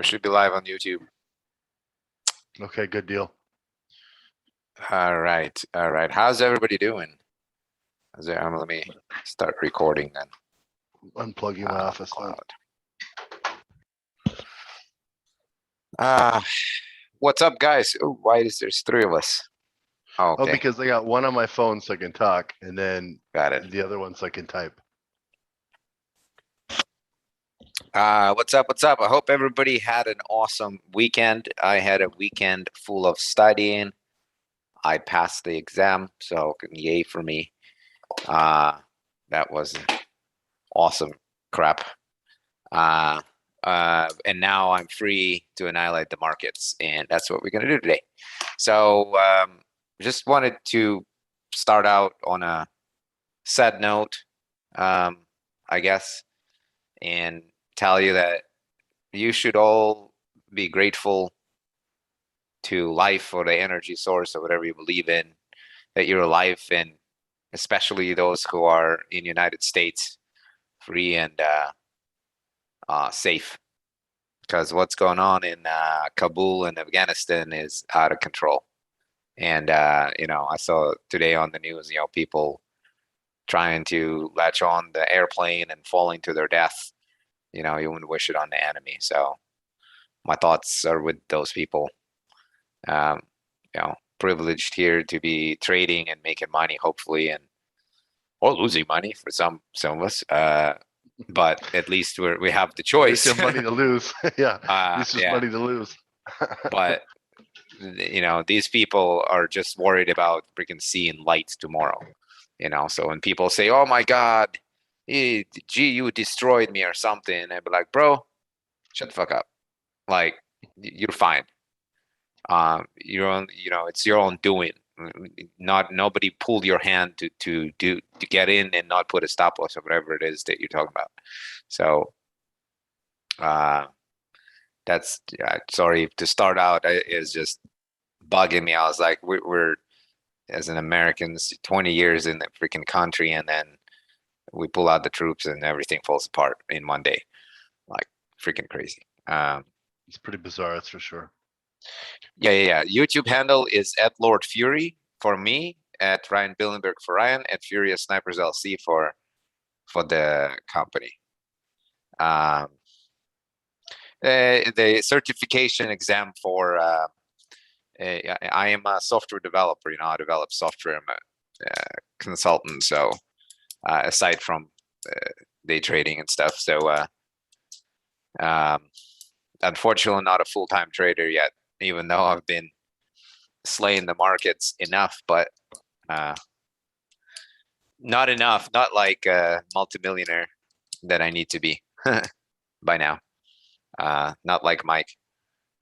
we should be live on YouTube. Okay, good deal. All right. How's everybody doing? Let me start recording then. Unplugging my office Cloud. now. What's up, guys? Oh, why is there's three of us? Oh, okay. Oh, because I got one on my phone so I can talk, and then Got it. the other one so I can type. What's up? I hope everybody had an awesome weekend. I had a weekend full of studying. I passed the exam, so yay for me. That was awesome crap. And now I'm free to annihilate the markets, and that's what we're gonna do today. So just wanted to start out on a sad note, I guess, and tell you that you should all be grateful to life or the energy source or whatever you believe in, that you're alive, and especially those who are in the United States, free and safe, because what's going on in Kabul and Afghanistan is out of control. And I saw today on the news, people trying to latch on the airplane and falling to their death. You wouldn't wish it on the enemy. So my thoughts are with those people. Privileged here to be trading and making money, hopefully, or losing money for some of us. But at least we have the choice. You have money to lose. Yeah, this is money to lose. But these people are just worried about freaking seeing light tomorrow. So when people say, "Oh my God, gee, you destroyed me" or something, I'd be like, "Bro, shut the fuck up. Like, you're fine. Your own, it's your own doing. Nobody pulled your hand to get in and not put a stop loss or whatever it is that you're talking about." So that's sorry to start out is just bugging me. I was like, we're as an Americans 20 years in the freaking country, and then we pull out the troops and everything falls apart in one day, like freaking crazy. It's pretty bizarre, that's for sure. Yeah. YouTube handle is at Lord Fury for me, at Ryan Billenberg for Ryan, at Furious Snipers LC for the company. The certification exam for I am a software developer. I develop software. I'm a consultant. So aside from day trading and stuff, so unfortunately not a full-time trader yet, even though I've been slaying the markets enough, but not enough, not like a multimillionaire that I need to be by now. Not like Mike,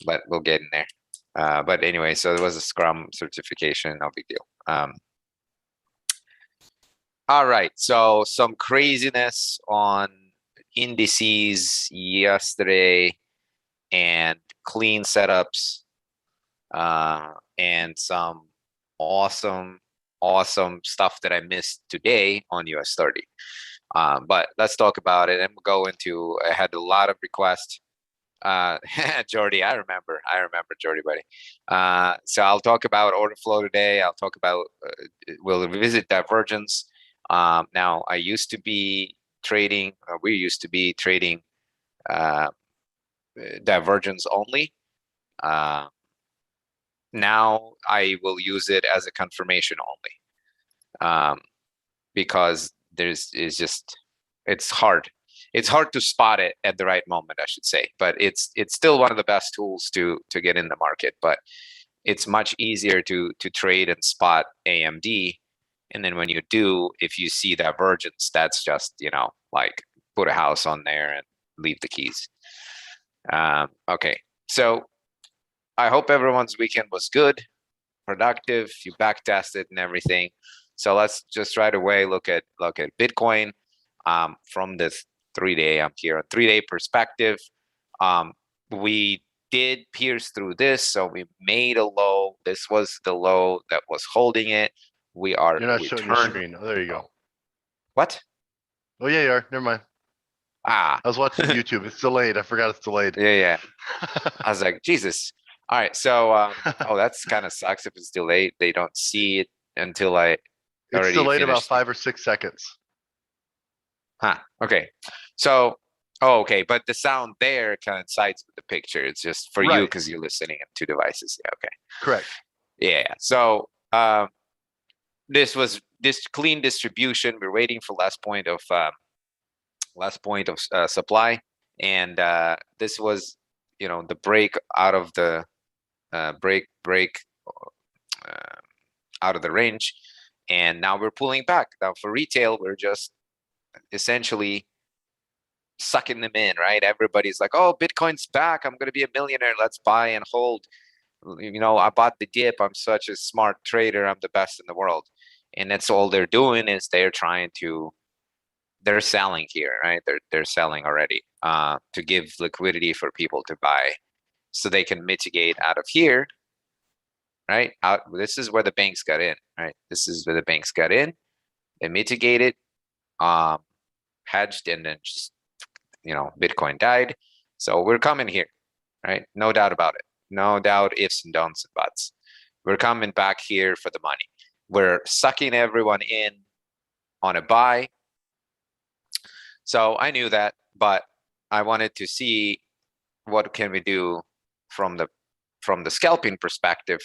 but we'll get in there. But anyway, so there was a Scrum certification, no big deal. All right, so some craziness on indices yesterday and clean setups, and some awesome stuff that I missed today on US30. But let's talk about it, and we'll go into. I had a lot of requests. Jordy, I remember Jordy, buddy. So I'll talk about Orderflow today. I'll talk about we'll revisit Divergence. Now we used to be trading Divergence only. Now I will use it as a confirmation only, because it's hard. It's hard to spot it at the right moment, I should say, but it's still one of the best tools to get in the market. But it's much easier to trade and spot AMD, and then when you do, if you see Divergence, that's just like put a house on there and leave the keys. Okay, so I hope everyone's weekend was good, productive. You back tested and everything. So let's just right away look at Bitcoin from this 3-day. I'm here on 3-day perspective. We did pierce through this, so we made a low. This was the low that was holding it. You're not showing your screen. Oh, there you go. What? Oh yeah, you are. Never mind. Ah, I was watching YouTube. It's delayed. I forgot it's delayed. yeah. I was like, Jesus. All right, so oh, that's kind of sucks if it's delayed. They don't see it until I It's already delayed about finished. 5 or 6 seconds. Huh. Okay. So, oh, okay, but the sound there coincides with the picture. It's just for you Right. because you're listening on two devices. Yeah. Okay. Correct. Yeah. So, this was this clean distribution. We're waiting for last point of supply, and this was, the break out of the break uh, out of the range, and now we're pulling back. Now for retail, we're just essentially sucking them in, right? Everybody's like, "Oh, Bitcoin's back. I'm going to be a millionaire. Let's buy and hold." I bought the dip. I'm such a smart trader. I'm the best in the world. And that's all they're doing is they're selling here, right? They're selling already to give liquidity for people to buy so they can mitigate out of here, right? This is where the banks got in, right? This is where the banks got in. They mitigated, um, hedged, and then just, Bitcoin died. So we're coming here, right? No doubt about it. No doubt, ifs and don'ts and buts. We're coming back here for the money. We're sucking everyone in on a buy. So I knew that, but I wanted to see what can we do from the scalping perspective,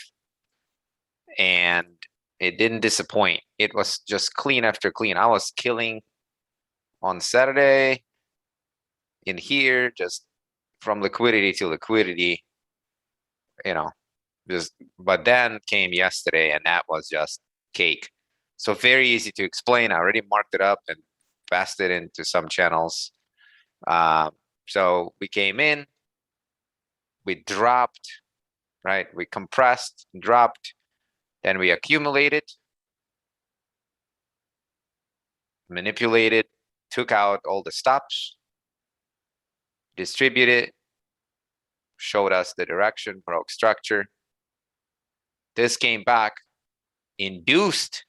and it didn't disappoint. It was just clean after clean. I was killing on Saturday in here, just from liquidity to liquidity, you know, but then came yesterday and that was just cake. So very easy to explain. I already marked it up and passed it into some channels. So we came in, we dropped, right? We compressed, dropped, then we accumulated, manipulated, took out all the stops, distributed, showed us the direction, broke structure. This came back, induced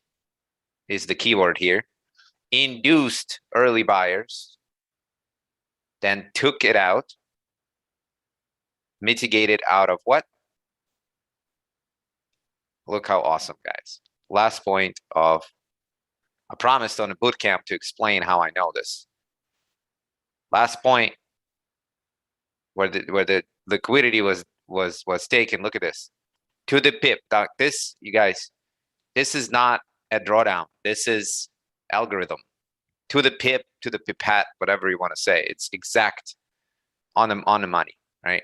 is the keyword here, induced early buyers, then took it out, mitigated out of what? Look how awesome, guys. Last point of, I promised on a bootcamp to explain how I know this. Last point where the liquidity was taken. Look at this. To the pip. This, you guys, this is not a drawdown. This is algorithm. To the pip, to the pipette, whatever you want to say. It's exact on the money, right?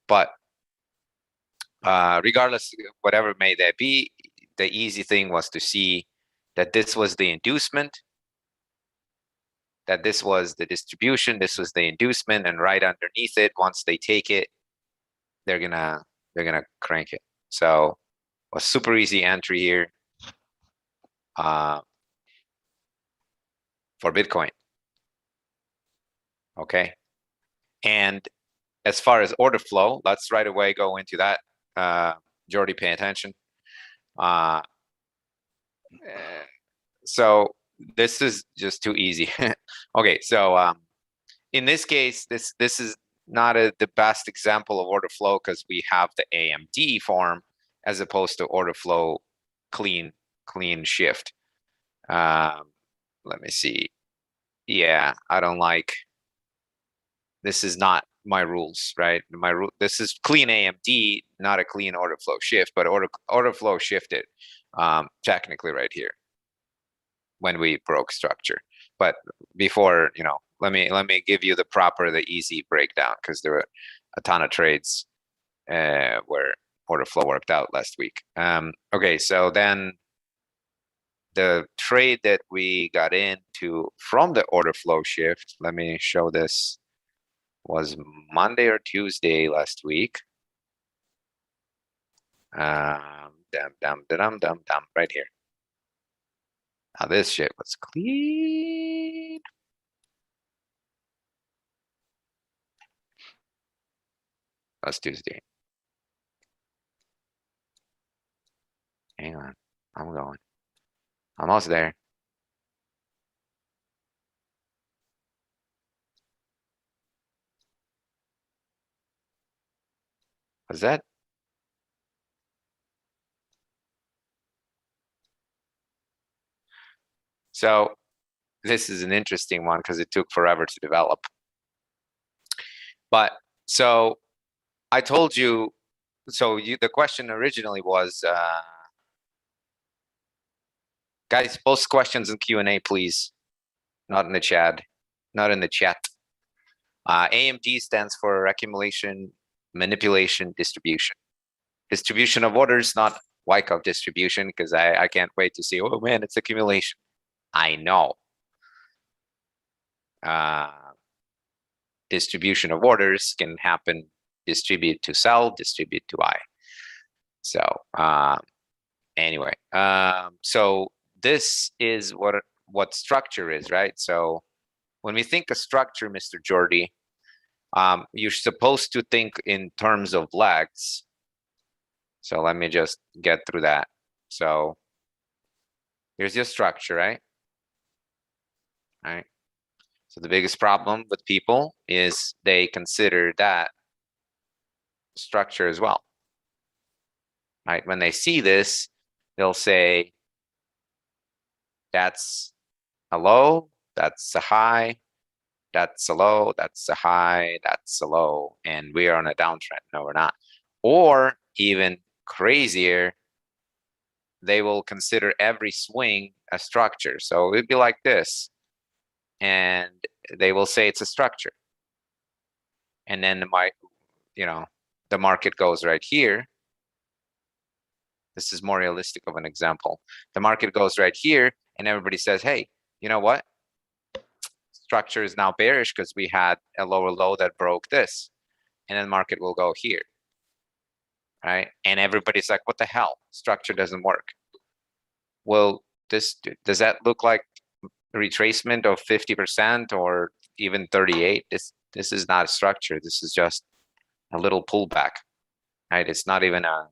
But regardless, whatever may that be, the easy thing was to see that this was the inducement, that this was the distribution, this was the inducement, and right underneath it, once they take it, they're gonna crank it. So a super easy entry here for Bitcoin. Okay, and as far as order flow, let's right away go into that. Jordy, pay attention. So this is just too easy. Okay, so in this case, this is not the best example of order flow because we have the AMD form as opposed to order flow clean shift. Let me see. Yeah, I don't like. This is not my rules, right? This is clean AMD, not a clean order flow shift, but order flow shifted technically right here when we broke structure. But before, let me give you the easy breakdown because there were a ton of trades where order flow worked out last week. Okay, so then the trade that we got into from the order flow shift, let me show this, was Monday or Tuesday last week. Right here. Now this shit was clean. That's Tuesday. Hang on. I'm going. Almost there. Was that? So this is an interesting one because it took forever to develop. But so I told you, so the question originally was, guys, post questions in Q&A, please. Not in the chat, not in the chat. AMD stands for accumulation, manipulation, distribution. Distribution of orders, not Wyckoff distribution, because I can't wait to see, oh man, it's accumulation. I know. Distribution of orders can happen, distribute to sell, distribute to buy. So anyway, so this is what structure is, right? So when we think of structure, Mr. Jordy, you're supposed to think in terms of legs. So let me just get through that. So here's your structure, right? All right. So the biggest problem with people is they consider that structure as well. Right? When they see this, they'll say, that's a low, that's a high, that's a low, that's a high, that's a low, and we are on a downtrend. No, we're not. Or even crazier, they will consider every swing a structure. So it'd be like this, and they will say it's a structure. And then the market goes right here. This is more realistic of an example. The market goes right here, and everybody says, hey, you know what? Structure is now bearish because we had a lower low that broke this. And then market will go here. Right? And everybody's like, what the hell? Structure doesn't work. Well, does that look like retracement of 50% or even 38? This is not a structure. This is just a little pullback. Right? It's not even a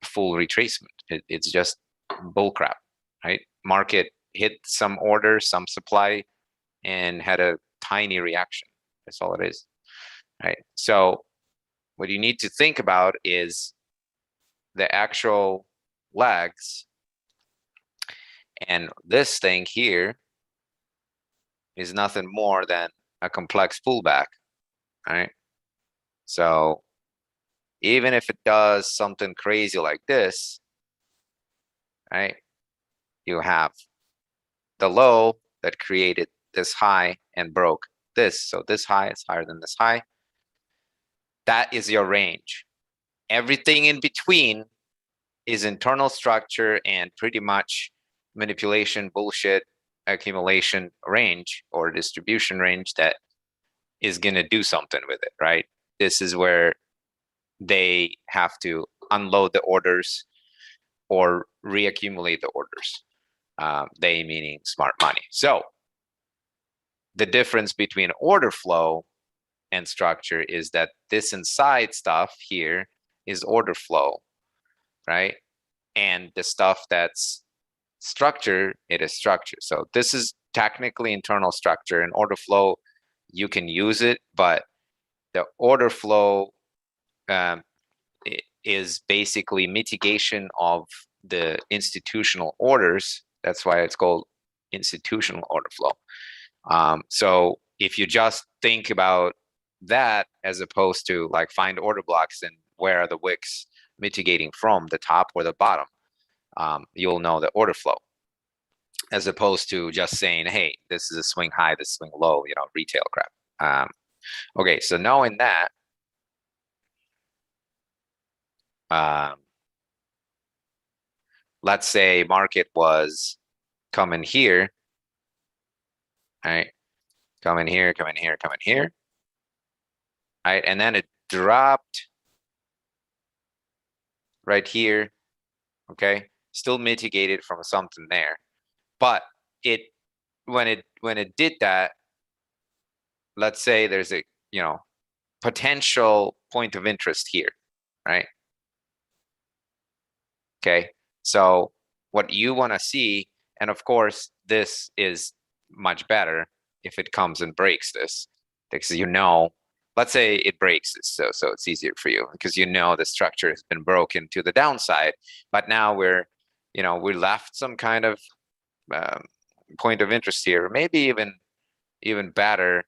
full retracement. It's just bullcrap, right? Market hit some order, some supply, and had a tiny reaction. That's all it is, right? So what you need to think about is the actual legs, and this thing here is nothing more than a complex pullback, right? So even if it does something crazy like this, right, you have the low that created this high and broke this. So this high is higher than this high. That is your range. Everything in between is internal structure and pretty much manipulation, bullshit, accumulation range or distribution range that is going to do something with it, right? This is where they have to unload the orders or reaccumulate the orders. They meaning smart money. So the difference between order flow and structure is that this inside stuff here is order flow, right? And the stuff that's structure, it is structure. So this is technically internal structure. And order flow, you can use it, but the order flow is basically mitigation of the institutional orders. That's why it's called institutional order flow. So if you just think about that as opposed to like find order blocks and where are the wicks mitigating from, the top or the bottom, you'll know the order flow, as opposed to just saying, hey, this is a swing high, this swing low, retail crap. Okay, so knowing that, let's say market was coming here, right? Coming here, coming here, coming here, right? And then it dropped right here, okay? Still mitigated from something there. But when it did that, let's say there's a, potential point of interest here, right? Okay. So what you want to see, and of course, this is much better if it comes and breaks this, because let's say it breaks, so it's easier for you because you know the structure has been broken to the downside, but now we're, we left some kind of point of interest here, maybe even better.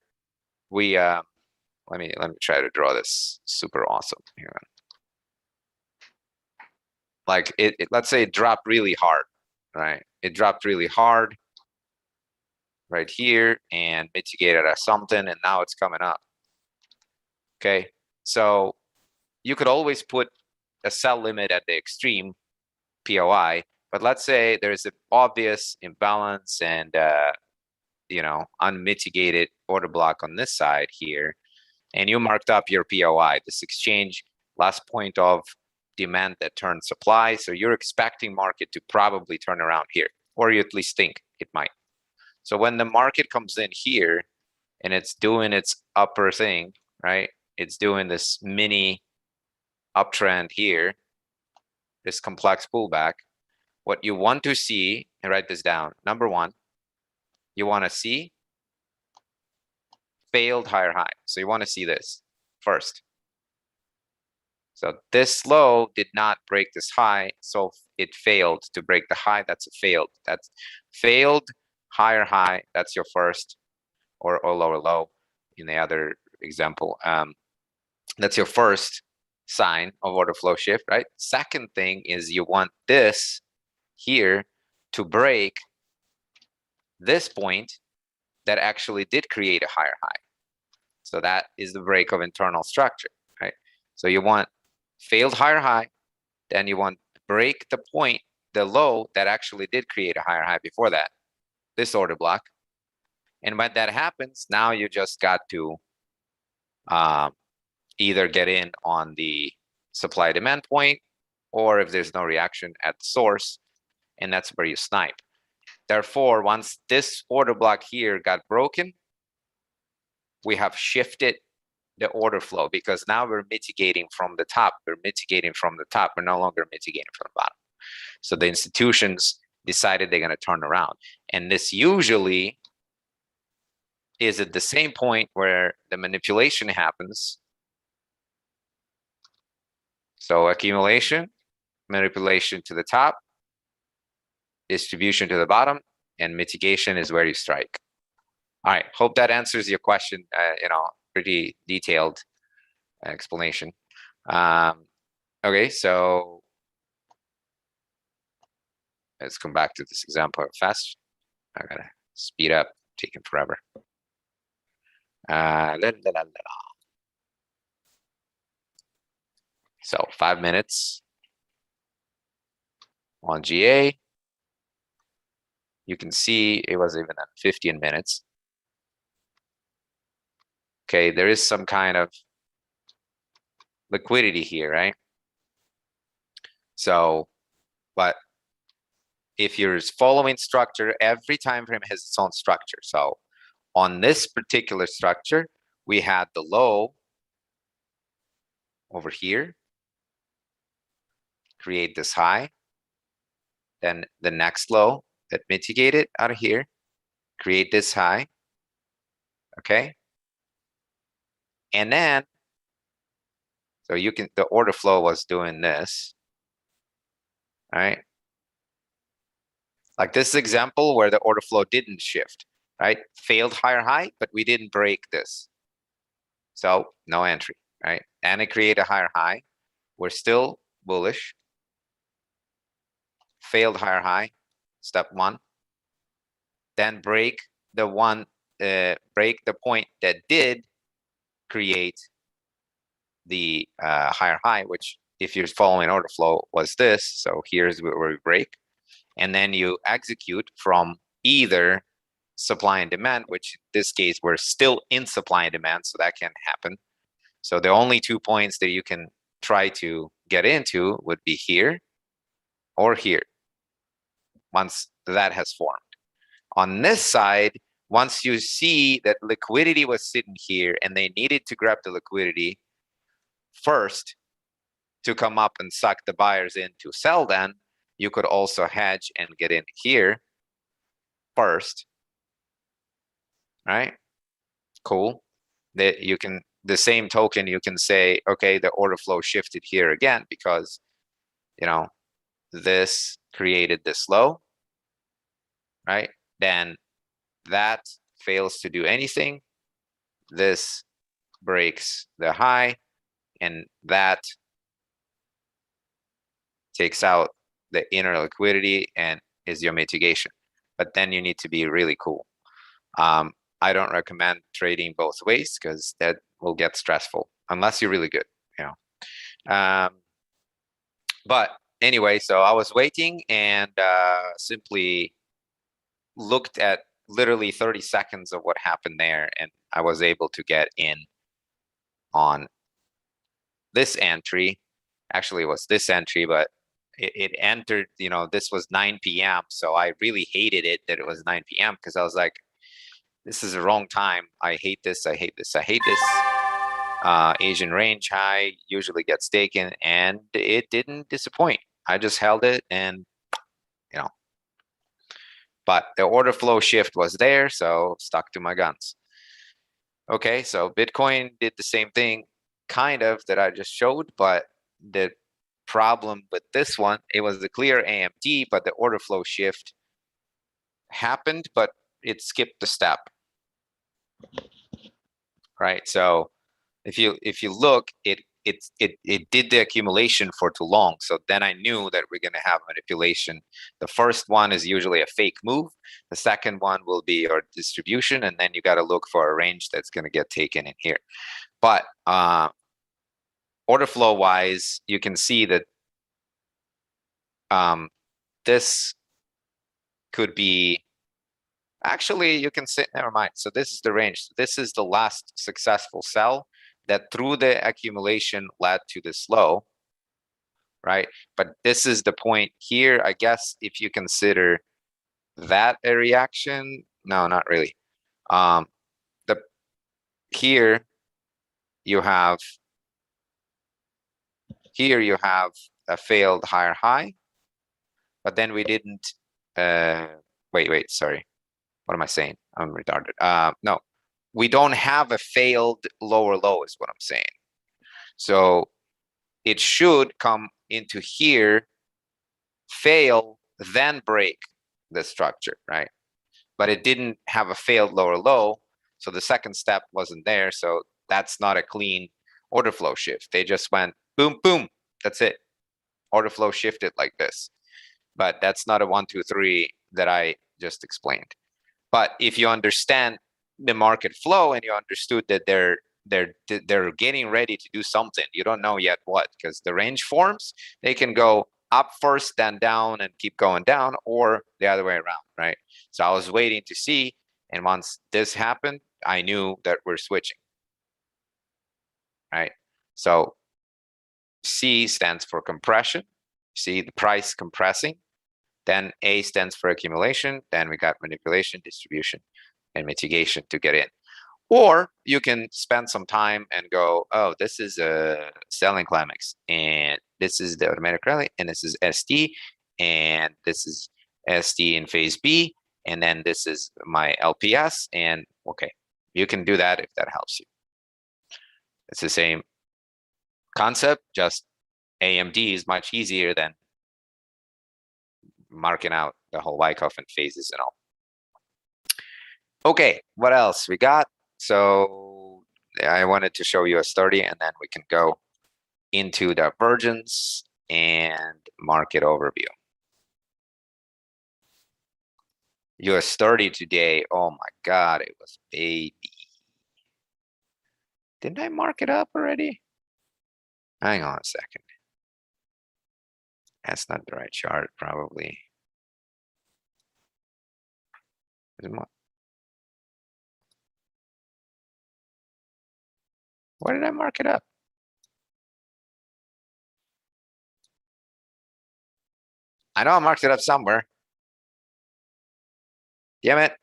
We let me try to draw this super awesome here. Like let's say it dropped really hard, right? It dropped really hard right here and mitigated at something, and now it's coming up. Okay, so you could always put a sell limit at the extreme POI, but let's say there's an obvious imbalance and unmitigated order block on this side here, and you marked up your POI, this exchange last point of demand that turns supply. So you're expecting market to probably turn around here, or you at least think it might. So when the market comes in here and it's doing its upper thing, right? It's doing this mini uptrend here, this complex pullback. What you want to see, and write this down, number one, you want to see failed higher high. So you want to see this first. So this low did not break this high, so it failed to break the high. That's failed higher high. That's your first, or lower low in the other example. That's your first sign of order flow shift, right? Second thing is you want this here to break this point that actually did create a higher high. So that is the break of internal structure, right? So you want failed higher high, then you want break the point, the low that actually did create a higher high before that, this order block. And when that happens, now you just got to either get in on the supply demand point, or if there's no reaction at the source, and that's where you snipe. Therefore, once this order block here got broken, we have shifted the order flow because now we're mitigating from the top. We're mitigating from the top. We're no longer mitigating from the bottom. So the institutions decided they're going to turn around. And this usually is at the same point where the manipulation happens. So accumulation, manipulation to the top, distribution to the bottom, and mitigation is where you strike. All right, hope that answers your question. Pretty detailed explanation. Okay, so let's come back to this example fast. I gotta speed up, taking forever. So 5 minutes on GA. You can see it was even at 15 minutes. Okay, there is some kind of liquidity here, right? So, but if you're following structure, every time frame has its own structure. So on this particular structure, we had the low over here, create this high, then the next low that mitigated out of here, create this high, okay? And then, so the order flow was doing this, right? Like this example where the order flow didn't shift, right? Failed higher high, but we didn't break this. So no entry, right? And it created a higher high. We're still bullish. Failed higher high, step one. Then break the point that did create the higher high, which if you're following order flow was this. So here's where we break. And then you execute from either supply and demand, which in this case, we're still in supply and demand, so that can happen. So the only 2 points that you can try to get into would be here or here, once that has formed. On this side, once you see that liquidity was sitting here and they needed to grab the liquidity first to come up and suck the buyers in to sell, then you could also hedge and get in here first, right? Cool. That you can the same token, you can say, okay, the order flow shifted here again because, you know, this created this low, right? Then that fails to do anything. This breaks the high, and that takes out the inner liquidity and is your mitigation. But then you need to be really cool. I don't recommend trading both ways because that will get stressful unless you're really good, you know. But anyway, so I was waiting and simply looked at literally 30 seconds of what happened there, and I was able to get in on this entry. Actually, it was this entry, but it entered, you know, this was 9 p.m. So I really hated it that it was 9 p.m. because I was like, this is the wrong time. I hate this. I hate this. I hate this. Asian range high usually gets taken, and it didn't disappoint. I just held it, and you know, but the order flow shift was there, so stuck to my guns. Okay, so Bitcoin did the same thing, kind of, that I just showed, but the problem with this one, it was a clear AMD, but the order flow shift happened, but it skipped the step, right? So if you look, it did the accumulation for too long. So then I knew that we're going to have manipulation. The first one is usually a fake move. The second one will be your distribution, and then you got to look for a range that's going to get taken in here. But order flow wise, you can see that this could be, actually you can say, never mind. So this is the range. This is the last successful sell that through the accumulation led to this low, right? But this is the point here, I guess, if you consider that a reaction. No, not really. The here you have a failed higher high, but then we didn't wait, sorry. What am I saying? I'm retarded. No, we don't have a failed lower low is what I'm saying. So it should come into here, fail, then break the structure, right? But it didn't have a failed lower low. So the second step wasn't there. So that's not a clean order flow shift. They just went boom, boom. That's it. Order flow shifted like this. But that's not a 1, 2, 3 that I just explained. But if you understand the market flow and you understood that they're getting ready to do something, you don't know yet what, because the range forms, they can go up first, then down and keep going down, or the other way around, right? So I was waiting to see, and once this happened, I knew that we're switching, right? So C stands for compression. See the price compressing. Then A stands for accumulation. Then we got manipulation, distribution, and mitigation to get in. Or you can spend some time and go, oh, this is a selling climax, and this is the automatic rally, and this is ST, and this is ST in phase B, and then this is my LPS, and okay, you can do that if that helps you. It's the same concept, just AMD is much easier than marking out the whole Wyckoff and phases and all. Okay, what else we got? So I wanted to show you US30, and then we can go into Divergence and market overview. US30 today, oh my God, it was baby. Didn't I mark it up already? Hang on a second. That's not the right chart, probably. Where did I mark it up? I know I marked it up somewhere. Damn it.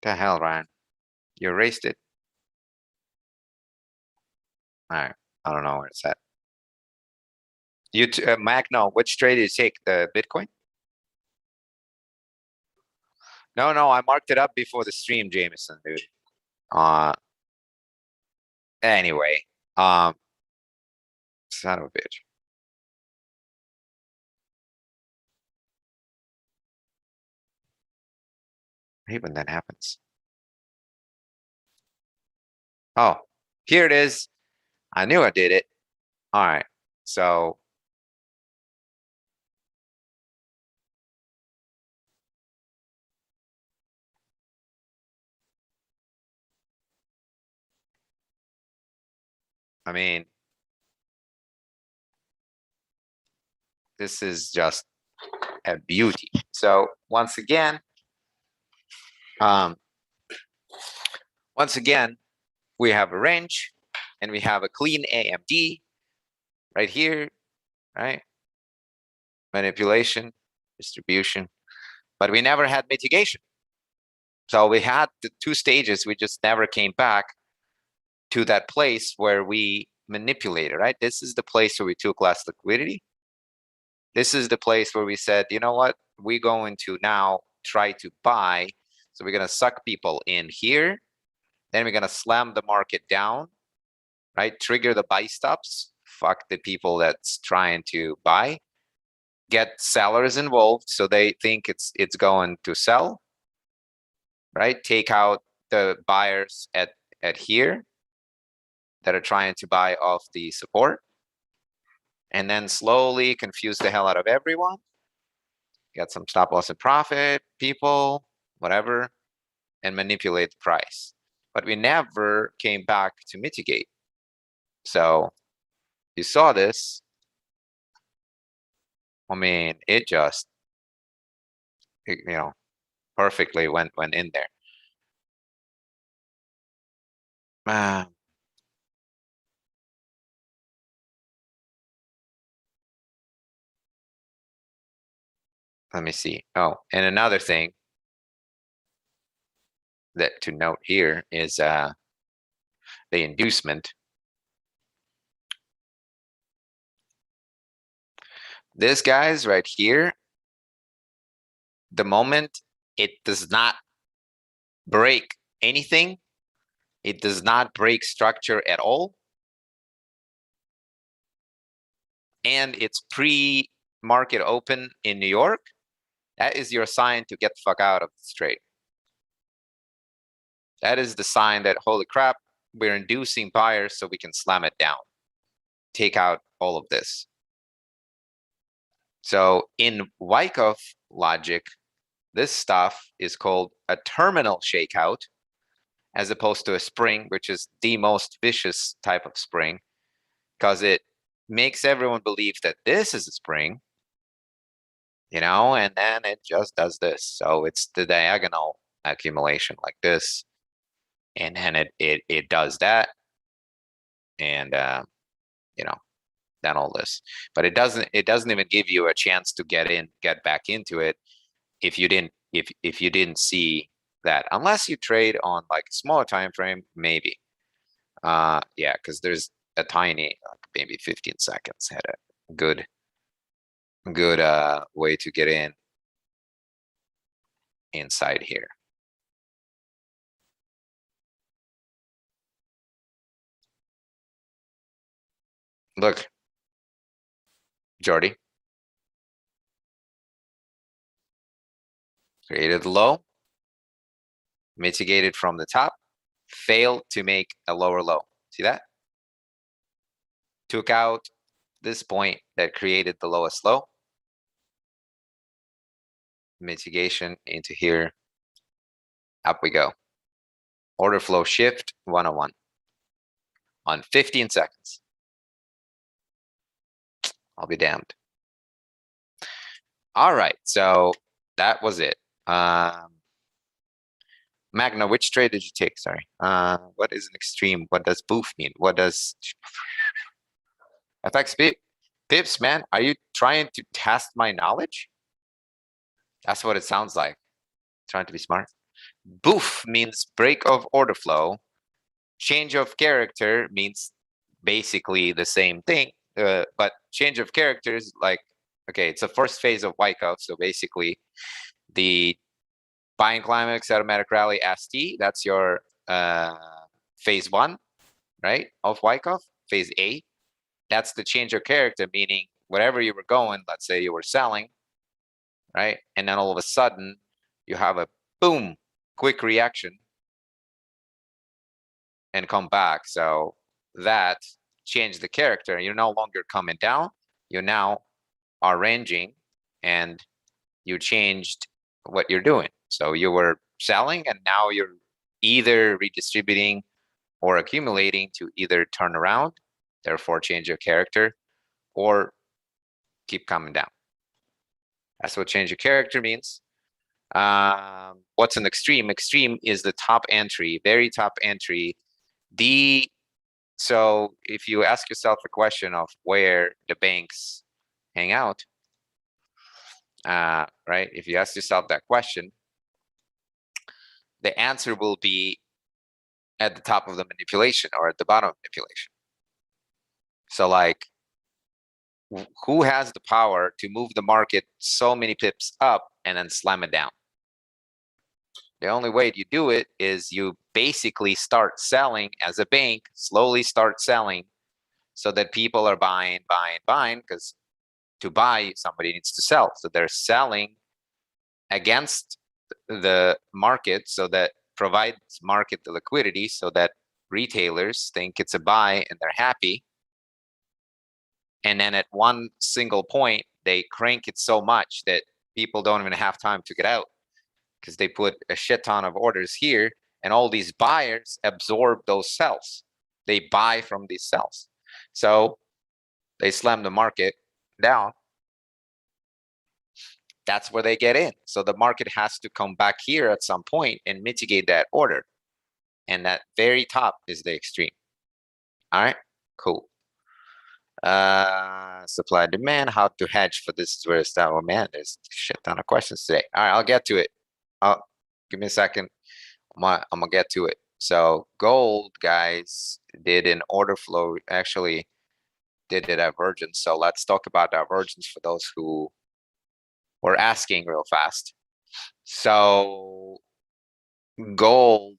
The hell, Ryan? You erased it. All right, I don't know where it's at. Mac, no, which trade did you take? The Bitcoin? No, I marked it up before the stream, Jameson, dude. Anyway, son of a bitch. I hate when that happens. Oh, here it is. I knew I did it. All right. So I mean, this is just a beauty. So once again, we have a range and we have a clean AMD right here, right? Manipulation, distribution, but we never had mitigation. So we had the two stages, we just never came back to that place where we manipulated, right? This is the place where we took less liquidity. This is the place where we said, you know what, we're going to now try to buy. So we're gonna suck people in here. Then we're gonna slam the market down, right? Trigger the buy stops. Fuck the people that's trying to buy. Get sellers involved so they think it's going to sell, right? Take out the buyers at here that are trying to buy off the support. And then slowly confuse the hell out of everyone. Get some stop loss and profit people, whatever, and manipulate the price. But we never came back to mitigate. So you saw this. I mean, it just, you know, perfectly went in there. Let me see. Oh, and another thing that to note here is the inducement. This guy's right here. The moment it does not break anything, it does not break structure at all, and it's pre-market open in New York, that is your sign to get the fuck out of this trade. That is the sign that, holy crap, we're inducing buyers so we can slam it down. Take out all of this. So in Wyckoff logic, this stuff is called a terminal shakeout, as opposed to a spring, which is the most vicious type of spring, because it makes everyone believe that this is a spring, you know, and then it just does this. So it's the diagonal accumulation like this, and then it does that, and you know, then all this. But it doesn't even give you a chance to get back into it if you didn't see that, unless you trade on like a smaller time frame, maybe. Yeah, because there's a tiny, like maybe 15 seconds had a good way to get inside here. Look, Jordy created low, mitigated from the top, failed to make a lower low. See that? Took out this point that created the lowest low. Mitigation into here. Up we go. Order flow shift 101 on 15 seconds. I'll be damned. All right, so that was it. Magna, which trade did you take? Sorry. What is an extreme? What does boof mean? What does FX pips, man? Are you trying to test my knowledge? That's what it sounds like. Trying to be smart. Boof means break of order flow. Change of character means basically the same thing. But change of character is like, okay, it's the first phase of Wyckoff. So basically the buying climax, automatic rally, ST. That's your phase 1, right? Of Wyckoff, phase A. That's the change of character, meaning wherever you were going, let's say you were selling, right? And then all of a sudden you have a boom, quick reaction and come back. So that changed the character. You're no longer coming down. You now are ranging and you changed what you're doing. So you were selling and now you're either redistributing or accumulating to either turn around, therefore change your character, or keep coming down. That's what change your character means. What's an extreme? Extreme is the top entry, very top entry. So if you ask yourself the question of where the banks hang out, right? If you ask yourself that question, the answer will be at the top of the manipulation or at the bottom of manipulation. So like, who has the power to move the market so many pips up and then slam it down? The only way you do it is you basically start selling as a bank, slowly start selling so that people are buying, because to buy, somebody needs to sell. So they're selling against the market, so that provides market the liquidity so that retailers think it's a buy and they're happy. And then at one single point, they crank it so much that people don't even have time to get out because they put a shit ton of orders here, and all these buyers absorb those sells. They buy from these sells. So they slam the market down. That's where they get in. So the market has to come back here at some point and mitigate that order. And that very top is the extreme. All right, cool. Supply demand, how to hedge for this is where it's that. Oh man, there's a shit ton of questions today. All right, I'll get to it. Give me a second. I'm gonna get to it. So gold, guys, did an order flow, actually did a divergence. So let's talk about divergence for those who were asking real fast. So gold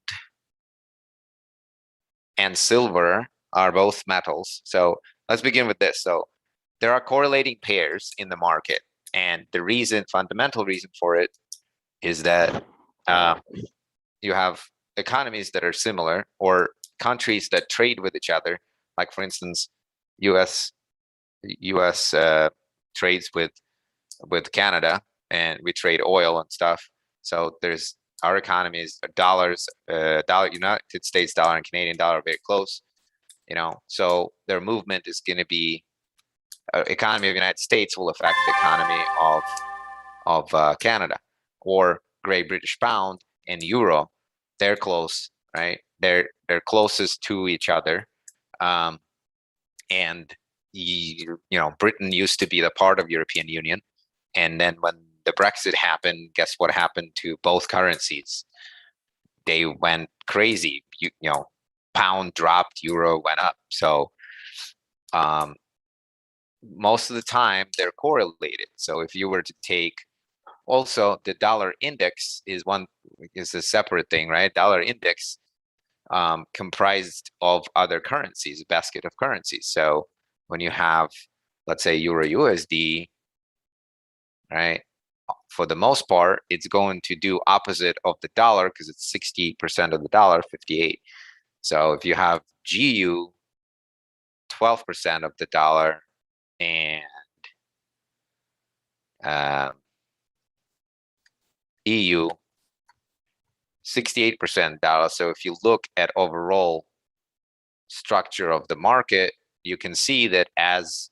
and silver are both metals. So let's begin with this. So there are correlating pairs in the market, and the reason, fundamental reason for it, is that you have economies that are similar or countries that trade with each other. Like for instance, US trades with Canada, and we trade oil and stuff. So there's our economies, dollars, United States dollar and Canadian dollar are very close, you know. So their movement is going to be economy of the United States will affect the economy of Canada, or Great British Pound and Euro. They're close, right? They're closest to each other, and you know, Britain used to be the part of European Union, and then when the Brexit happened, guess what happened to both currencies? They went crazy. You know, pound dropped, euro went up. So most of the time they're correlated. So if you were to take, also the dollar index is a separate thing, right? Dollar index comprised of other currencies, a basket of currencies. So when you have, let's say, Euro USD, right? For the most part, it's going to do opposite of the dollar because it's 60% of the dollar, 58. So if you have GU, 12% of the dollar, and EU, 68% dollar. So if you look at overall structure of the market, you can see that as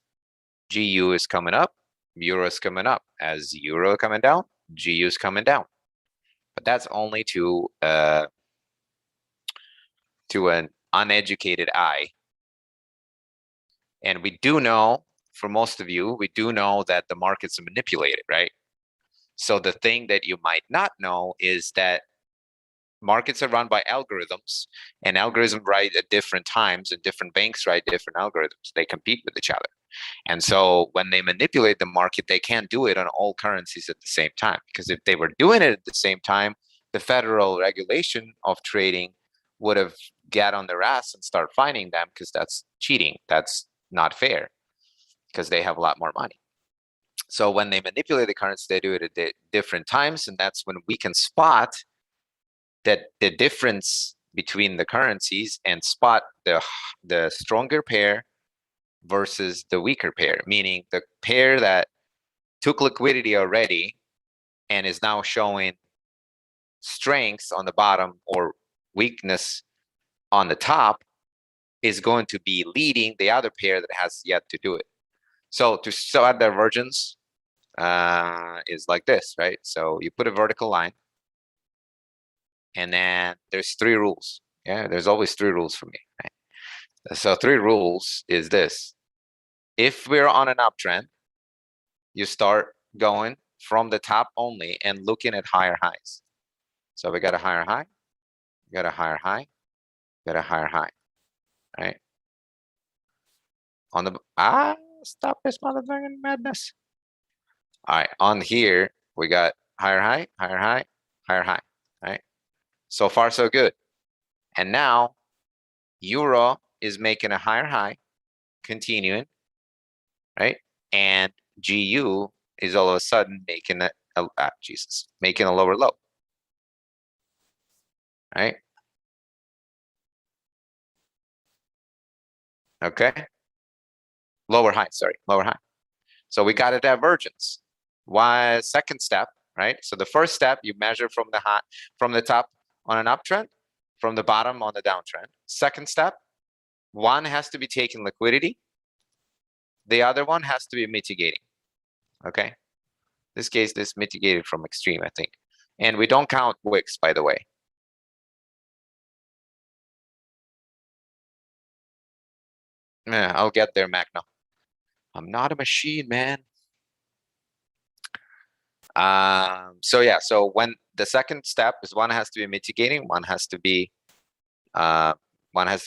GU is coming up, Euro is coming up. As Euro coming down, GU is coming down. But that's only to an uneducated eye. And we do know, for most of you, we do know that the markets are manipulated, right? So the thing that you might not know is that markets are run by algorithms, and algorithms write at different times, and different banks write different algorithms. They compete with each other. And so when they manipulate the market, they can't do it on all currencies at the same time, because if they were doing it at the same time, the federal regulation of trading would have get on their ass and start fining them because that's cheating. That's not fair because they have a lot more money. So when they manipulate the currency, they do it at different times, and that's when we can spot that the difference between the currencies and spot the stronger pair versus the weaker pair, meaning the pair that took liquidity already and is now showing strengths on the bottom or weakness on the top is going to be leading the other pair that has yet to do it. So to start divergence is like this, right? So you put a vertical line, and then there's 3 rules. Yeah, there's always 3 rules for me, right? So 3 rules is this. If we're on an uptrend, you start going from the top only and looking at higher highs. So we got a higher high, we got a higher high, we got a higher high, right? On the, stop this motherfucking madness. All right, on here, we got higher high, higher high, higher high, right? So far, so good. And now, Euro is making a higher high, continuing, right? And GU is all of a sudden making making a lower low, right? Okay. Lower high, sorry, lower high. So we got a divergence. Why second step, right? So the first step, you measure from the high, from the top on an uptrend, from the bottom on the downtrend. Second step, one has to be taking liquidity. The other one has to be mitigating, okay? This case, this mitigated from extreme, I think. And we don't count wicks, by the way. Yeah, I'll get there, Magno. I'm not a machine, man. So yeah, so when the second step is one has to be mitigating, one has to be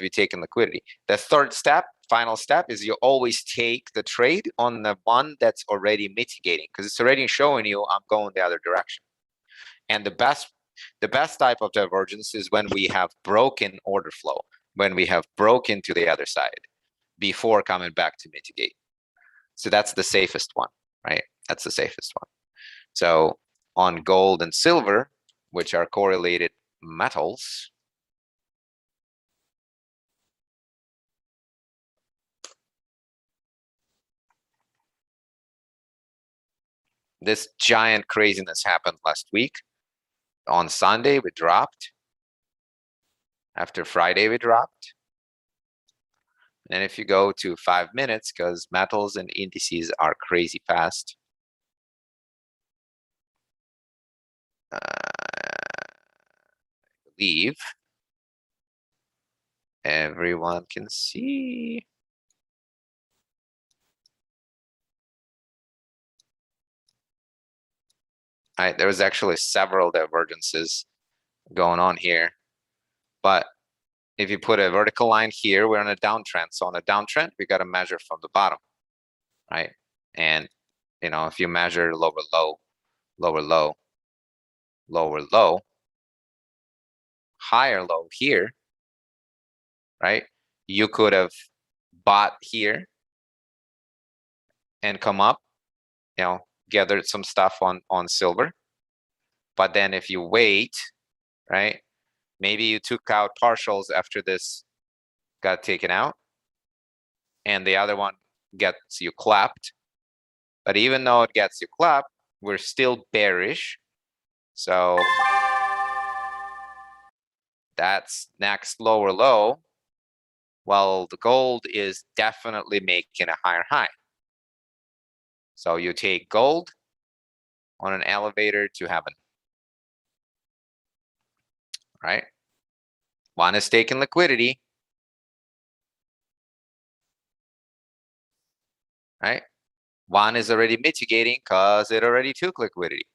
taking liquidity. The third step, final step, is you always take the trade on the one that's already mitigating because it's already showing you I'm going the other direction. And the best type of divergence is when we have broken order flow, when we have broken to the other side before coming back to mitigate. So that's the safest one, right? That's the safest one. So on gold and silver, which are correlated metals, this giant craziness happened last week. On Sunday, we dropped. After Friday, we dropped. And if you go to 5 minutes, because metals and indices are crazy fast. I believe everyone can see. All right, there was actually several divergences going on here. But if you put a vertical line here, we're on a downtrend. So on a downtrend, we got to measure from the bottom, right? And, you know, if you measure lower low, lower low, lower low, higher low here, right? You could have bought here and come up, you know, gathered some stuff on silver. But then if you wait, right, maybe you took out partials after this got taken out and the other one gets you clapped. But even though it gets you clapped, we're still bearish. So that's next lower low. Well, the gold is definitely making a higher high. So you take gold on an elevator to heaven, right? One is taking liquidity, right? One is already mitigating because it already took liquidity.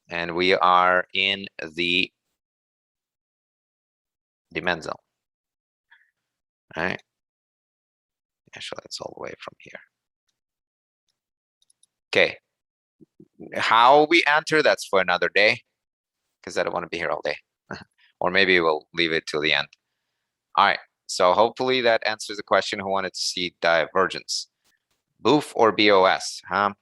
And we are in the demand zone, right? Actually, it's all the way from here. Okay, How we enter, that's for another day, because I don't want to be here all day. Or maybe we'll leave it till the end. All right, so hopefully that answers the question who wanted to see divergence. Boof or BOS, huh?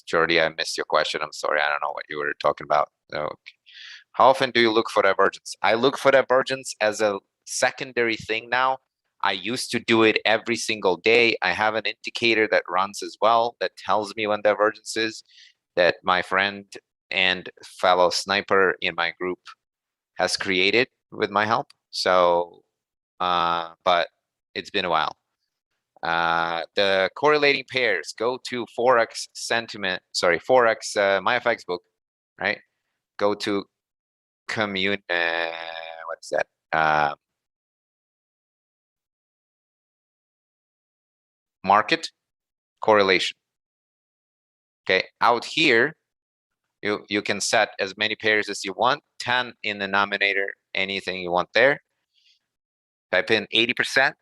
Jordy, I missed your question. I'm sorry, I don't know what you were talking about. Okay. How often do you look for divergence? I look for divergence as a secondary thing now. I used to do it every single day. I have an indicator that runs as well that tells me when divergence is, that my friend and fellow sniper in my group has created with my help. So, but it's been a while. The correlating pairs, go to Forex sentiment, sorry, Forex, MyFX book, right? Go to what is that? Market correlation. Okay, out here, you can set as many pairs as you want, 10 in the denominator, anything you want there. Type in 80%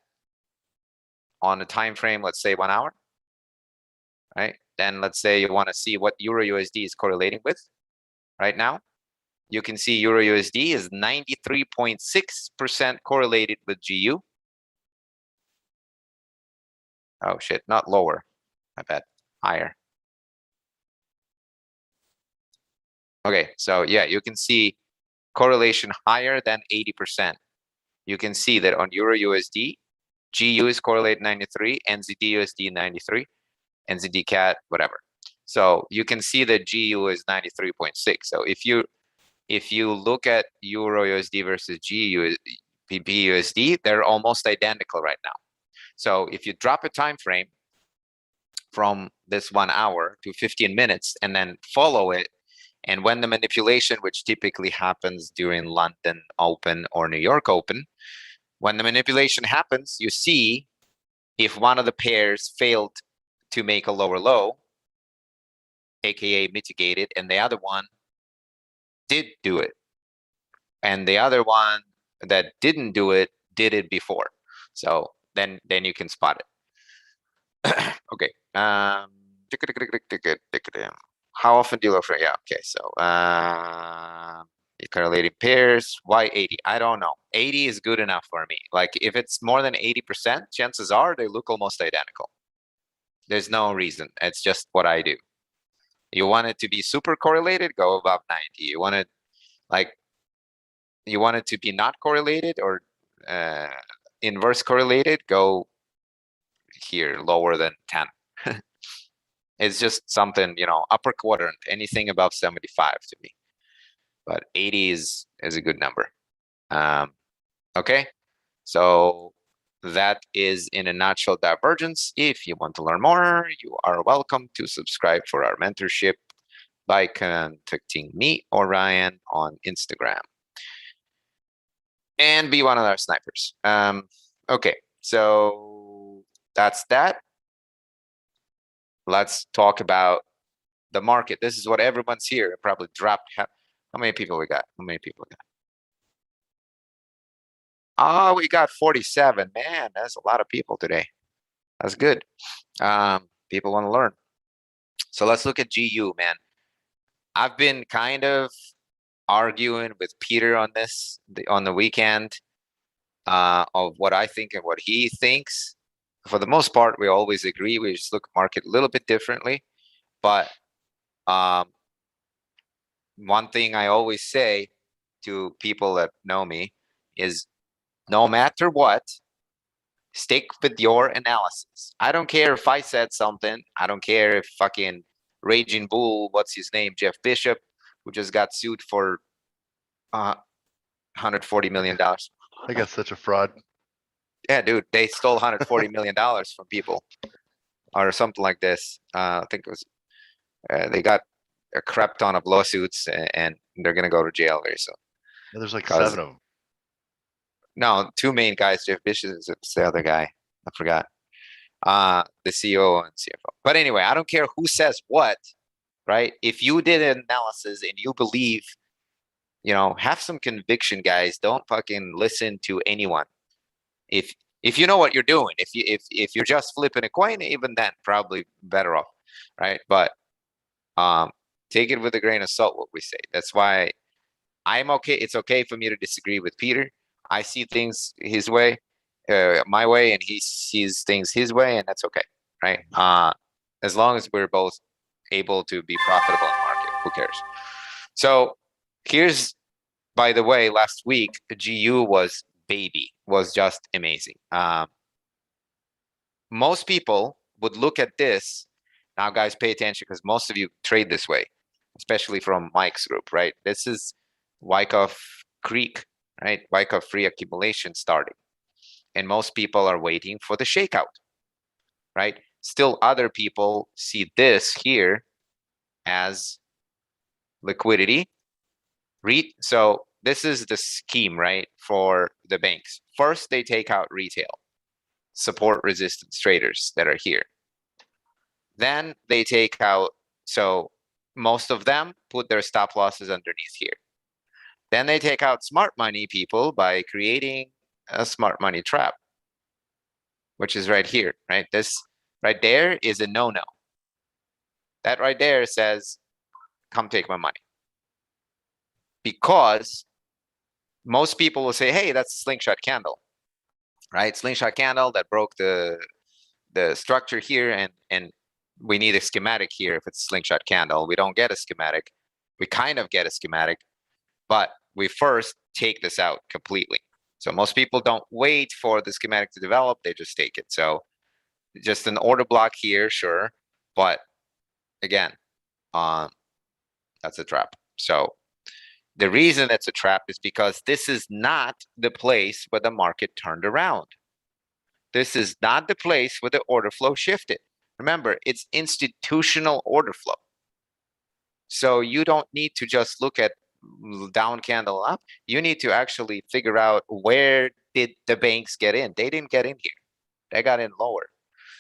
on a time frame, let's say 1 hour, right? Then let's say you want to see what Euro USD is correlating with right now. You can see Euro USD is 93.6% correlated with GU. Oh shit, not lower, I bet, higher. Okay, so yeah, you can see correlation higher than 80%. You can see that on Euro USD, GU is correlated 93, NZD USD 93, NZD CAD, whatever. So you can see that GU is 93.6. So if you look at Euro USD versus GU BUSD, they're almost identical right now. So if you drop a time frame from this 1 hour to 15 minutes and then follow it, and when the manipulation, which typically happens during London Open or New York Open, when the manipulation happens, you see if one of the pairs failed to make a lower low, aka mitigated, and the other one did do it. And the other one that didn't do it did it before. So then you can spot it. Okay. How often do you look for? Yeah. Okay. So correlating pairs. Why 80? I don't know. 80 is good enough for me. Like if it's more than 80%, chances are they look almost identical. There's no reason. It's just what I do. You want it to be super correlated, go above 90. You want it to be not correlated or inverse correlated, go here lower than 10. It's just something, upper quadrant, anything above 75 to me. But 80 is a good number. Okay, so that is in a nutshell divergence. If you want to learn more, you are welcome to subscribe for our mentorship by contacting me or Ryan on Instagram. And be one of our snipers. Okay, so that's that. Let's talk about the market. This is what everyone's here. It probably dropped. How many people we got? How many people we got? Oh, we got 47. Man, that's a lot of people today. That's good. People want to learn. So let's look at GU, man. I've been kind of arguing with Peter on this on the weekend of what I think and what he thinks. For the most part, we always agree. We just look at market a little bit differently. But one thing I always say to people that know me is no matter what, stick with your analysis. I don't care if I said something. I don't care if fucking Raging Bull, what's his name, Jeff Bishop, who just got sued for $140 million. I got such a fraud. Yeah, dude, they stole $140 million from people or something like this. I think it was, they got a crap ton of lawsuits and they're going to go to jail very soon. Yeah, there's like 'Cause- 7 of them. No, two main guys, Jeff Bishop is the other guy. I forgot. The CEO and CFO. But anyway, I don't care who says what, right? If you did an analysis and you believe, have some conviction, guys. Don't fucking listen to anyone. If If you know what you're doing, if you're just flipping a coin, even then probably better off, right? But take it with a grain of salt, what we say. That's why I'm okay. It's okay for me to disagree with Peter. I see things his way, my way, and he sees things his way, and that's okay, right? As long as we're both able to be profitable in the market, who cares? So here's, by the way, last week the GU was just amazing. Most people would look at this. Now, guys, pay attention because most of you trade this way, especially from Mike's group, right? This is Wyckoff Creek, right? Wyckoff free accumulation starting. And most people are waiting for the shakeout, right? Still other people see this here as liquidity. So this is the scheme, right? For the banks. First, they take out retail, support resistance traders that are here. Then they take out, so most of them put their stop losses underneath here. Then they take out smart money people by creating a smart money trap, which is right here, right? This right there is a no-no. That right there says, come take my money. Because most people will say, hey, that's a slingshot candle, right? Slingshot candle that broke the structure here, and we need a schematic here if it's a slingshot candle. We don't get a schematic. We kind of get a schematic, but we first take this out completely. So most people don't wait for the schematic to develop, they just take it. So just an order block here, sure, but again, that's a trap. So the reason it's a trap is because this is not the place where the market turned around. This is not the place where the order flow shifted. Remember, it's institutional order flow. So you don't need to just look at down candle up. You need to actually figure out where did the banks get in. They didn't get in here. They got in lower.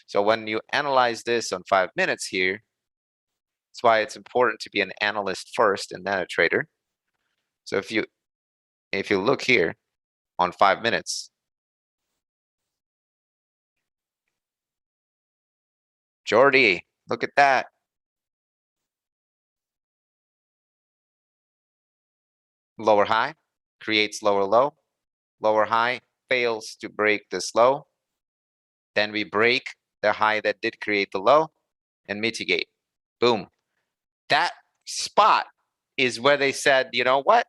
So when you analyze this on 5 minutes here, that's why it's important to be an analyst first and then a trader. So if you look here on 5 minutes, Jordy, look at that. Lower high creates lower low. Lower high fails to break this low. Then we break the high that did create the low and mitigate. Boom. That spot is where they said, you know what?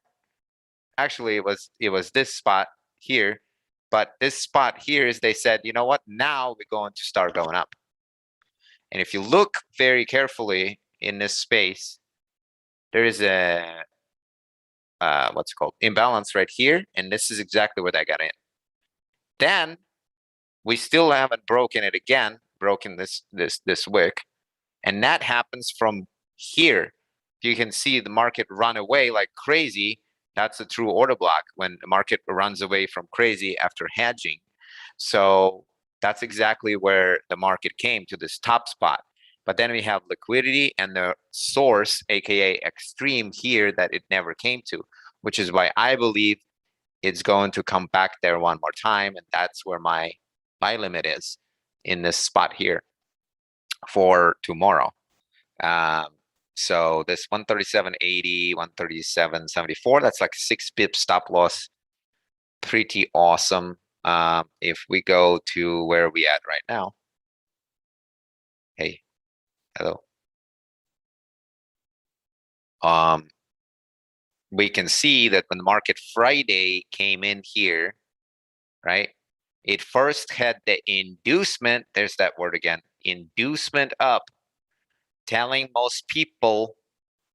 Actually, it was this spot here, but this spot here is they said, you know what? Now we're going to start going up. And if you look very carefully in this space, there is a what's it called, imbalance right here, and this is exactly where they got in. Then we still haven't broken it again, broken this wick, and that happens from here. You can see the market run away like crazy. That's a true order block when the market runs away from crazy after hedging. So that's exactly where the market came to this top spot. But then we have liquidity and the source, aka extreme here, that it never came to, which is why I believe it's going to come back there one more time, and that's where my buy limit is in this spot here for tomorrow. So this 137.80, 137.74, that's like 6 pips stop loss. Pretty awesome. If we go to where are we at right now? Hey, hello. We can see that when the market Friday came in here, right? It first had the inducement, there's that word again, inducement up, telling most people,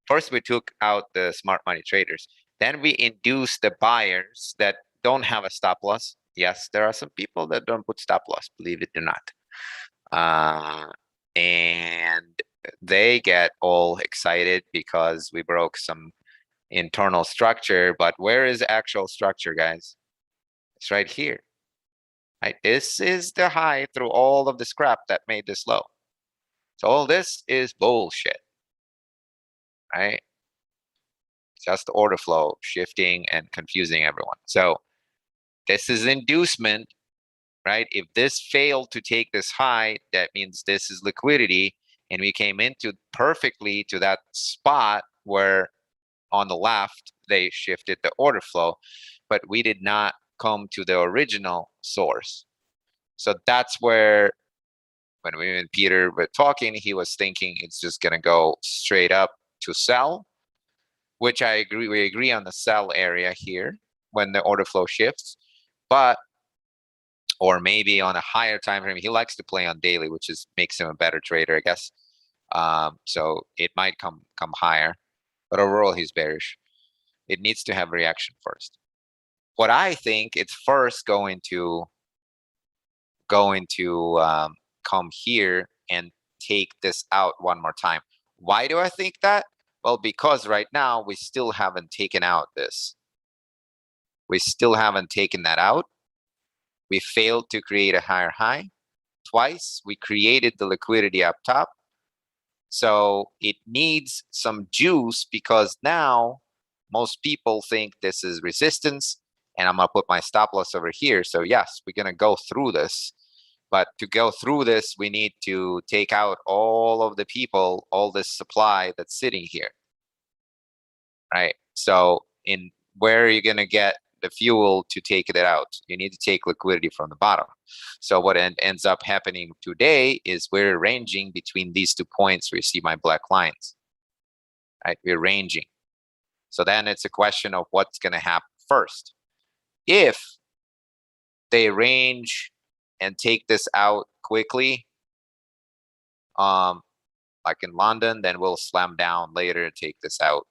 first we took out the smart money traders, then we induced the buyers that don't have a stop loss. Yes, there are some people that don't put stop loss, believe it or not. And they get all excited because we broke some internal structure, but where is the actual structure, guys? It's right here. Right, this is the high through all of the scrap that made this low. So all this is bullshit, right? Just order flow shifting and confusing everyone. So this is inducement, right? If this failed to take this high, that means this is liquidity, and we came into perfectly to that spot where on the left they shifted the order flow, but we did not come to the original source. So that's where when we and Peter were talking, he was thinking it's just gonna go straight up to sell, which I agree. We agree on the sell area here when the order flow shifts, but or maybe on a higher time frame. He likes to play on daily, which is makes him a better trader, I guess. So it might come higher, but overall he's bearish. It needs to have reaction first. What I think it's first going to come here and take this out one more time. Why do I think that? Well, because right now we still haven't taken out this. We still haven't taken that out. We failed to create a higher high twice. We created the liquidity up top. So it needs some juice because now most people think this is resistance, and I'm gonna put my stop loss over here. So yes, we're gonna go through this. But to go through this, we need to take out all of the people, all this supply that's sitting here, right? So in where are you gonna get the fuel to take it out? You need to take liquidity from the bottom. So what ends up happening today is we're ranging between these 2 points where you see my black lines, right? We're ranging. So then it's a question of what's gonna happen first. If they range and take this out quickly, like in London, then we'll slam down later and take this out.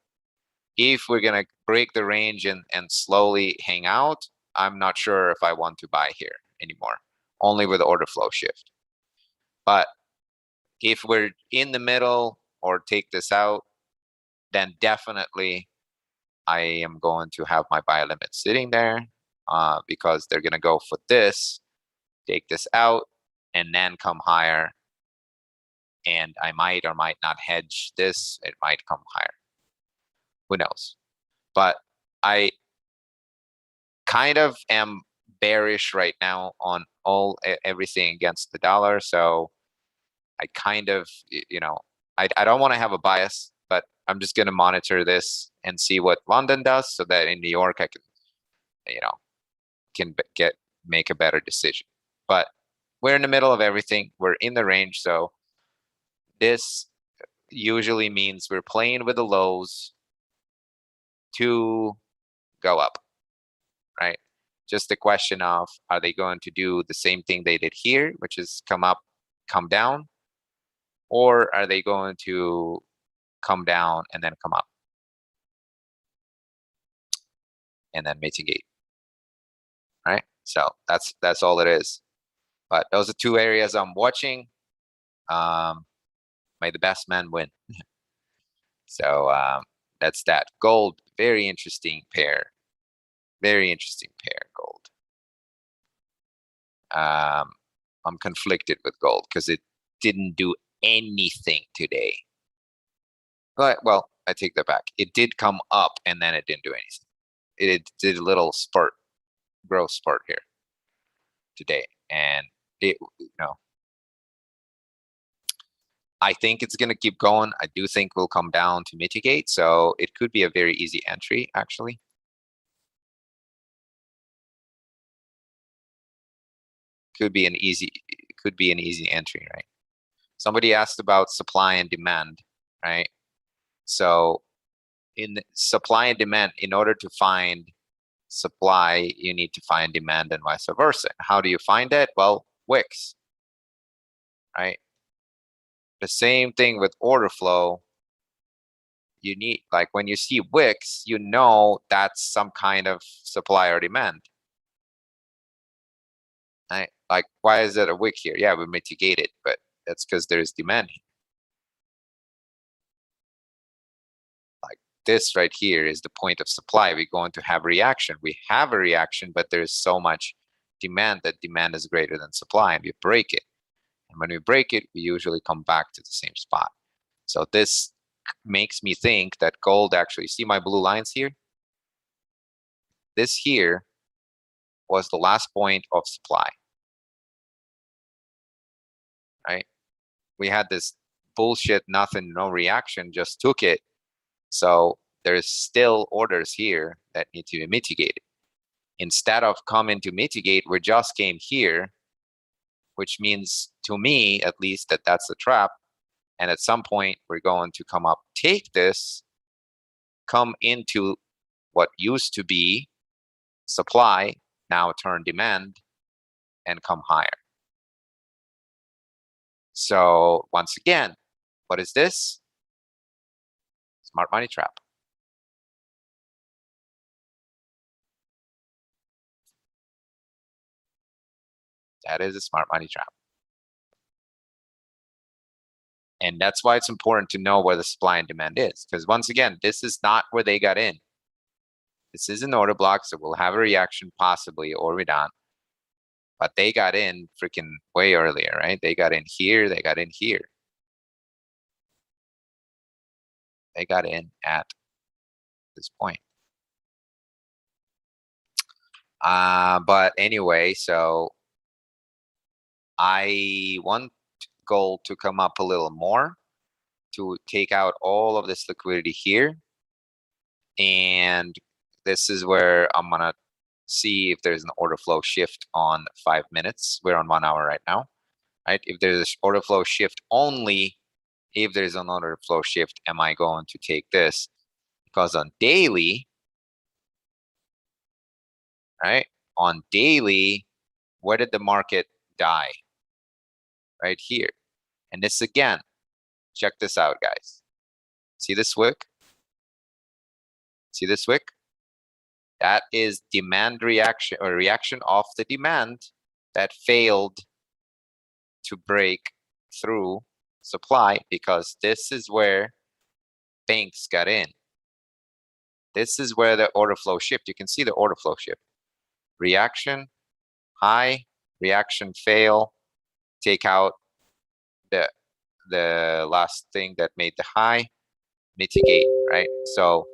If we're gonna break the range and slowly hang out, I'm not sure if I want to buy here anymore, only with the order flow shift. But if we're in the middle or take this out, then definitely I am going to have my buy limit sitting there because they're gonna go for this, take this out, and then come higher. And I might or might not hedge this. It might come higher. Who knows? But I kind of am bearish right now on everything against the dollar. So I kind of, I don't want to have a bias, but I'm just going to monitor this and see what London does so that in New York I can, make a better decision. But we're in the middle of everything. We're in the range. So this usually means we're playing with the lows to go up, right? Just a question of, are they going to do the same thing they did here, which is come up, come down? Or are they going to come down and then come up? And then mitigate, right? So that's all it is. But those are 2 areas I'm watching. May the best man win. So that's that. Gold, very interesting pair. Very interesting pair, gold. I'm conflicted with gold because it didn't do anything today. But, well, I take that back. It did come up and then it didn't do anything. It did a little spurt, growth spurt here today. And it, I think it's going to keep going. I do think we'll come down to mitigate. So it could be a very easy entry, actually. Could be an easy entry, right? Somebody asked about supply and demand, right? So in supply and demand, in order to find supply, you need to find demand and vice versa. How do you find it? Well, wicks, right? The same thing with order flow. You need, like when you see wicks, you know that's some kind of supply or demand. Right? Like, why is it a wick here? Yeah, we mitigate it, but that's because there's demand. Like this right here is the point of supply. We're going to have reaction. We have a reaction, but there's so much demand that demand is greater than supply, and we break it. And when we break it, we usually come back to the same spot. So this makes me think that gold actually, see my blue lines here? This here was the last point of supply. right? We had this bullshit, nothing, no reaction, just took it. So there's still orders here that need to be mitigated. Instead of coming to mitigate, we just came here, which means to me, at least, that that's the trap. And at some point, we're going to come up, take this, come into what used to be supply, now turn demand, and come higher. So once again, what is this? Smart money trap. That is a smart money trap. And that's why it's important to know where the supply and demand is. Because once again, this is not where they got in. This is an order block, so we'll have a reaction possibly, or we don't. But they got in freaking way earlier, right? They got in here, they got in here. They got in at this point. But anyway, so I want gold to come up a little more to take out all of this liquidity here. And this is where I'm gonna see if there's an order flow shift on 5 minutes. We're on 1 hour right now, right? If there's an order flow shift only, if there's an order flow shift, am I going to take this? Because on daily, right? On daily, where did the market die? Right here. And this again, check this out, guys. See this wick? See this wick? That is demand reaction, or reaction of the demand that failed to break through supply, because this is where banks got in. This is where the order flow shift. You can see the order flow shift. Reaction, high, reaction fail, take out the last thing that made the high, mitigate, right? So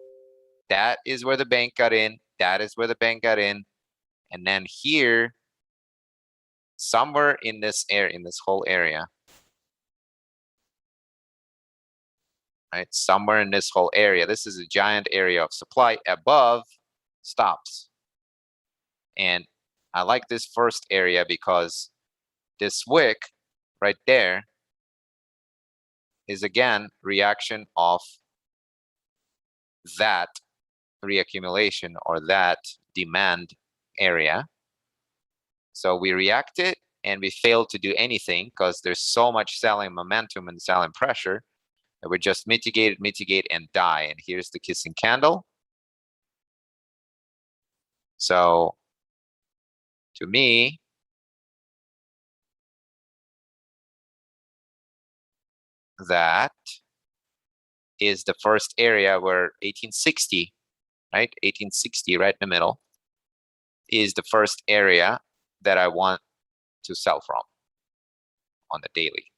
that is where the bank got in. That is where the bank got in. And then here, somewhere in this area, in this whole area, right? Somewhere in this whole area, this is a giant area of supply above stops. And I like this first area because this wick right there is again reaction of that reaccumulation or that demand area. So we reacted and we failed to do anything because there's so much selling momentum and selling pressure that we just mitigate, and die. And here's the kissing candle. So to me, that is the first area where 1860, right? 1860 right in the middle is the first area that I want to sell from on the daily.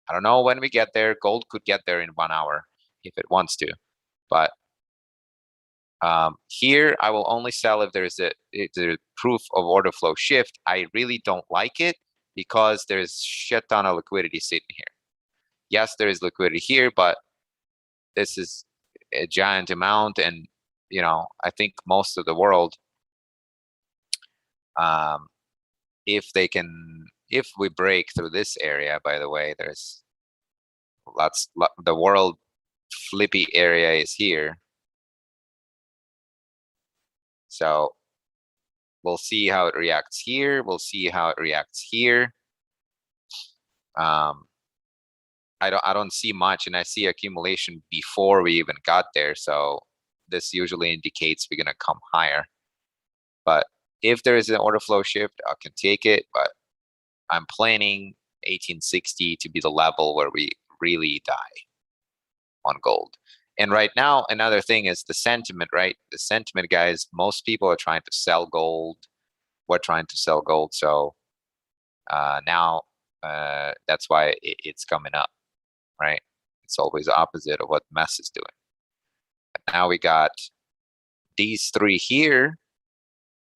I don't know when we get there. Gold could get there in 1 hour if it wants to, but here I will only sell if there's a proof of order flow shift. I really don't like it because there's shit ton of liquidity sitting here. Yes, there is liquidity here, but this is a giant amount, and you know, I think most of the world, if we break through this area, by the way, there's the world flippy area is here. So we'll see how it reacts here. We'll see how it reacts here. I don't see much, and I see accumulation before we even got there. So this usually indicates we're gonna come higher. But if there is an order flow shift, I can take it. But I'm planning 1860 to be the level where we really die on gold. And right now, another thing is the sentiment, right? The sentiment, guys, most people are trying to sell gold. We're trying to sell gold. So now that's why it's coming up, right? It's always the opposite of what MES is doing. But now we got these three here,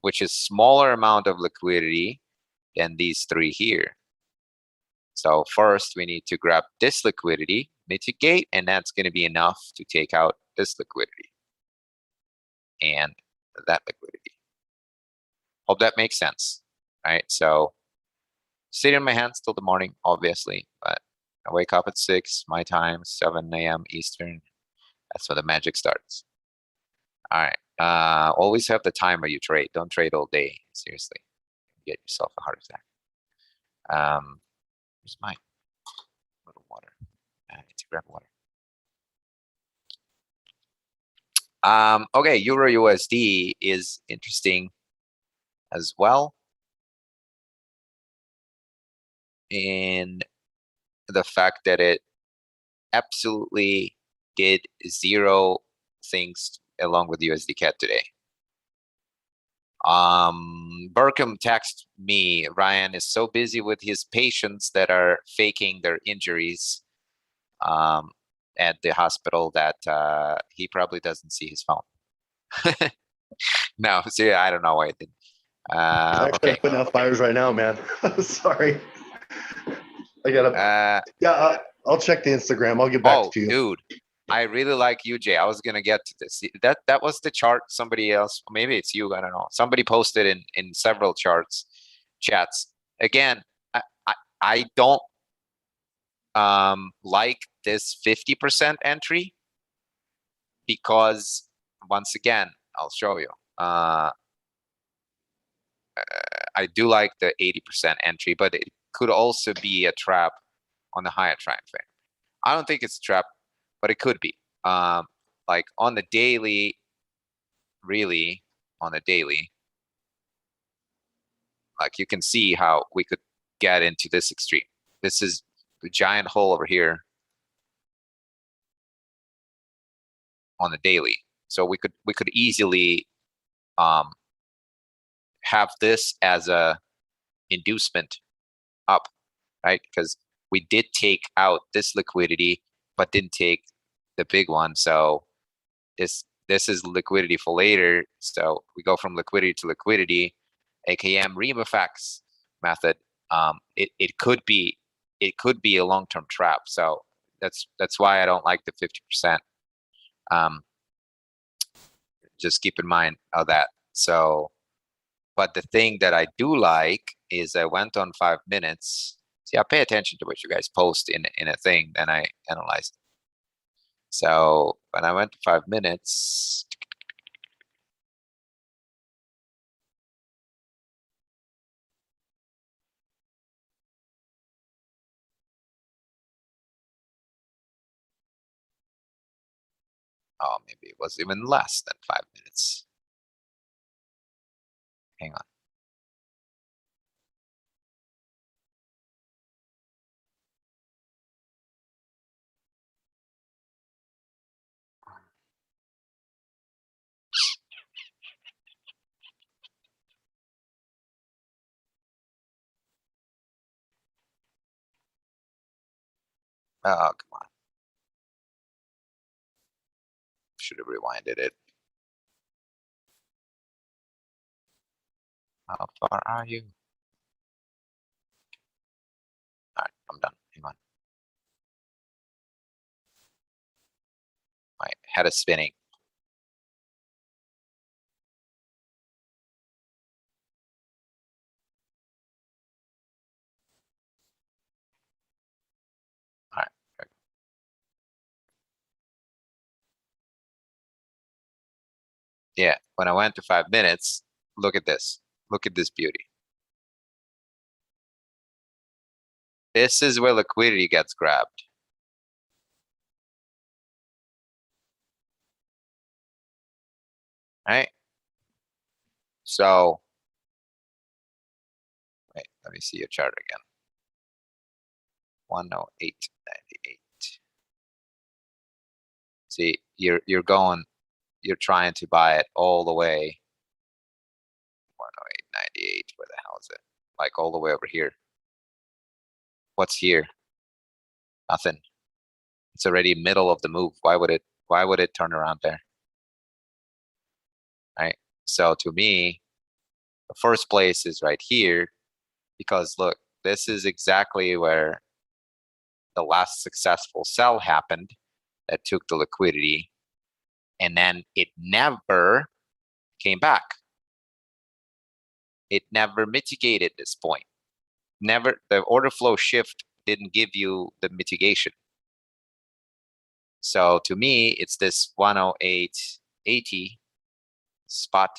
which is smaller amount of liquidity than these three here. So first we need to grab this liquidity, mitigate, and that's going to be enough to take out this liquidity and that liquidity. Hope that makes sense. Right? So sit in my hands till the morning, obviously, but I wake up at 6 my time, 7 a.m. Eastern. That's when the magic starts. All right. Always have the timer you trade. Don't trade all day. Seriously, get yourself a heart attack. Here's my little water. I need to grab water. Okay, Euro USD is interesting as well. In the fact that it absolutely did zero things along with USD CAD today. Burkham texted me, Ryan is so busy with his patients that are faking their injuries at the hospital that he probably doesn't see his phone. No, see, I don't know why I didn't. Actually, Okay. I'm putting out fires right now, man. Sorry. I gotta. Yeah, I'll check the Instagram. I'll get back to you. Dude, I really like UJ. I was gonna get to this. That was the chart. Somebody else, maybe it's you. I don't know. Somebody posted in several chats. Again, I don't like this 50% entry because once again, I'll show you. I do like the 80% entry, but it could also be a trap on the higher time frame. I don't think it's a trap, but it could be. Like on the daily, really on the daily, like you can see how we could get into this extreme. This is the giant hole over here on the daily. So we could easily have this as a inducement up, right? Because we did take out this liquidity, but didn't take the big one. So this is liquidity for later. So we go from liquidity to liquidity, AKM Ream effects method. It could be a long-term trap. So that's why I don't like the 50%. Just keep in mind of that. So, but the thing that I do like is I went on 5 minutes. See, I pay attention to what you guys post in a thing, then I analyze it. So when I went to 5 minutes, oh, maybe it was even less than 5 minutes. Hang on. Oh, come on. Should have rewinded it. How far are you? All right, I'm done. Hang on. My head is spinning. All right. Yeah, when I went to 5 minutes, look at this. Look at this beauty. This is where liquidity gets grabbed. Right? So, wait, let me see your chart again. 108.98. See, you're trying to buy it all the way. 108.98, where the hell is it? Like all the way over here. What's here? Nothing. It's already middle of the move. Why would it turn around there? Right? So to me, the first place is right here because look, this is exactly where the last successful sell happened that took the liquidity, and then it never came back. It never mitigated this point. Never, the order flow shift didn't give you the mitigation. So to me, it's this 108.80 spot,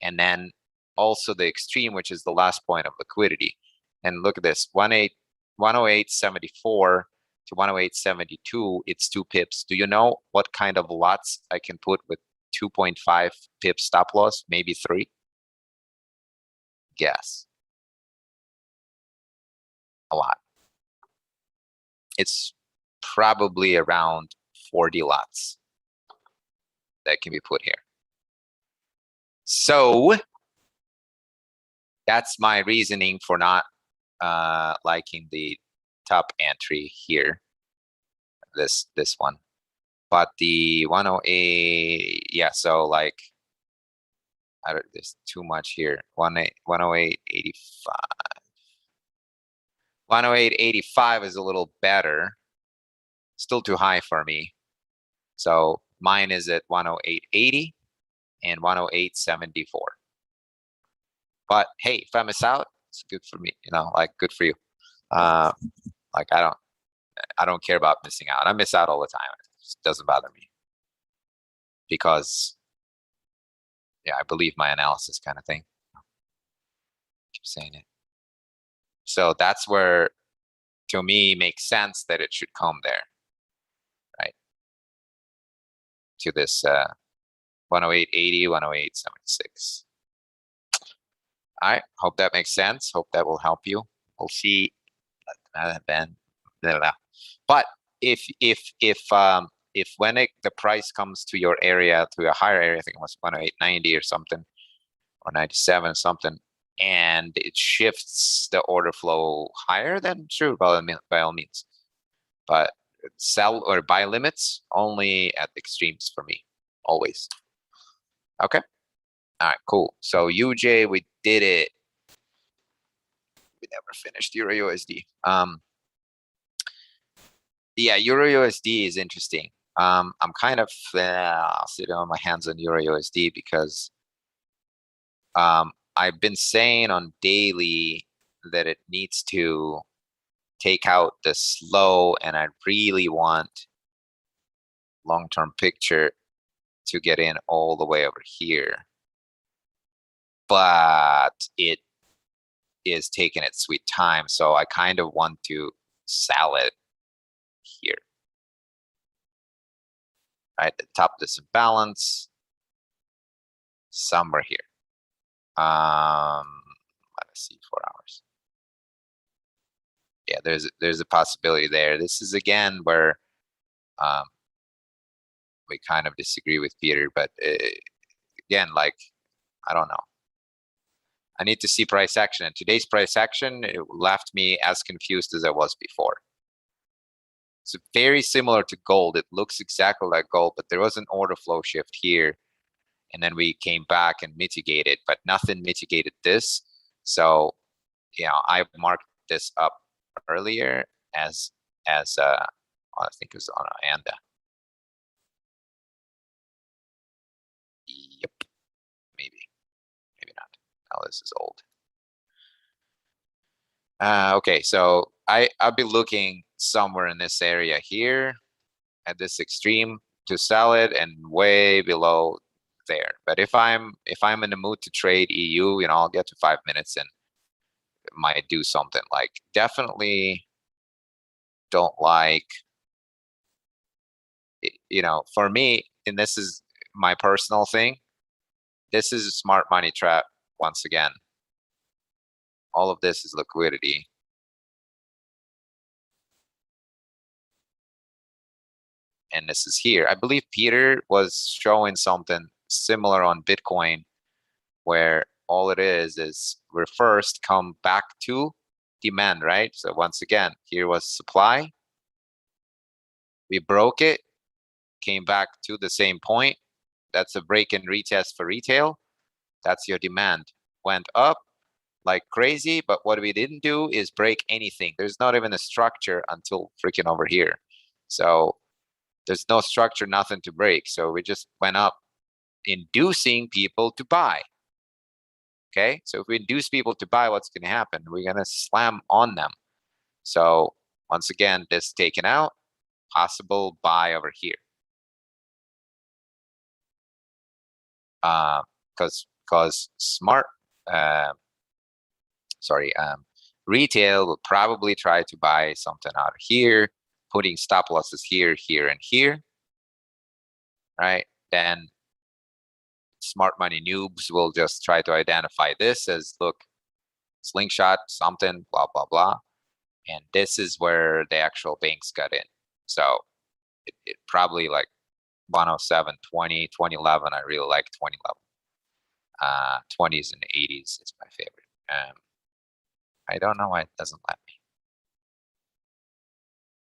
and then also the extreme, which is the last point of liquidity. And look at this, 108.74 to 108.72, it's 2 pips. Do you know what kind of lots I can put with 2.5 pip stop loss? Maybe 3? Guess. A lot. It's probably around 40 lots that can be put here. So that's my reasoning for not liking the top entry here, this one. But the 108, yeah, so like, I don't, there's too much here. 108.85. 108.85 is a little better. Still too high for me. So mine is at 108.80 and 108.74. But hey, if I miss out, it's good for me, you know, like good for you. Like I don't care about missing out. I miss out all the time. It just doesn't bother me. Because yeah, I believe my analysis kind of thing. Keep saying it. So that's where to me makes sense that it should come there. Right? To this 108.80, 108.76. All right, hope that makes sense. Hope that will help you. We'll see. But if when the price comes to your area, to a higher area, I think it was 108.90 or something, or 97 something, and it shifts the order flow higher, then sure, by all means. But sell or buy limits only at extremes for me, always. Okay. All right, cool. So UJ, we did it. We never finished Euro USD. Yeah, Euro USD is interesting. I'm kind of sitting on my hands on Euro USD because I've been saying on daily that it needs to take out the slow, and I really want long-term picture to get in all the way over here. But it is taking its sweet time, so I kind of want to sell it here. Right, the top of this imbalance, somewhere here. Let's see, 4 hours. Yeah, there's a possibility there. This is again where we kind of disagree with Peter, but again, like, I don't know. I need to see price action, and today's price action, it left me as confused as I was before. It's very similar to gold. It looks exactly like gold, but there was an order flow shift here, and then we came back and mitigated, but nothing mitigated this. So, you know, I marked this up earlier as I think it was on AMD. Yep, maybe not. Oh, this is old. Okay, so I'll be looking somewhere in this area here at this extreme to sell it, and way below there. But if I'm in the mood to trade EU, you know, I'll get to 5 minutes and might do something. Like, definitely don't like, you know, for me, and this is my personal thing, this is a smart money trap once again. All of this is liquidity. And this is here. I believe Peter was showing something similar on Bitcoin, where all it is we're first come back to demand, right? So once again, here was supply. We broke it, came back to the same point. That's a break and retest for retail. That's your demand. Went up, like crazy, but what we didn't do is break anything. There's not even a structure until freaking over here. So there's no structure, nothing to break. So we just went up inducing people to buy. Okay, so if we induce people to buy, what's going to happen? We're going to slam on them. So once again, this taken out, possible buy over here. Because smart, retail will probably try to buy something out of here, putting stop losses here, here, and here, right? Then smart money noobs will just try to identify this as, look, slingshot, something, blah, blah, blah. And this is where the actual banks got in. So it probably like 107, 20, 2011. I really like 2011. 20s and 80s is my favorite. I don't know why it doesn't let me.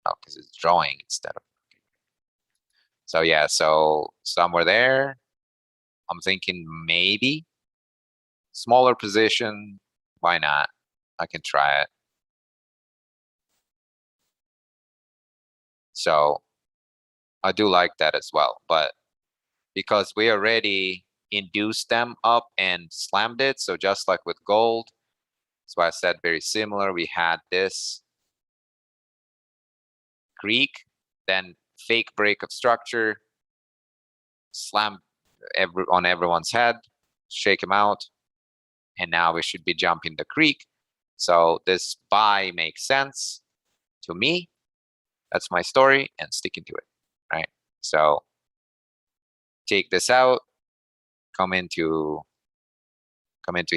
Oh, because it's drawing instead of. So yeah, so somewhere there, I'm thinking maybe smaller position. Why not? I can try it. So I do like that as well, but because we already induced them up and slammed it, so just like with gold, that's why I said very similar. We had this Greek, then fake break of structure, slam on everyone's head, shake them out, and now we should be jumping the creek. So this buy makes sense to me. That's my story and sticking to it, right? So take this out, come into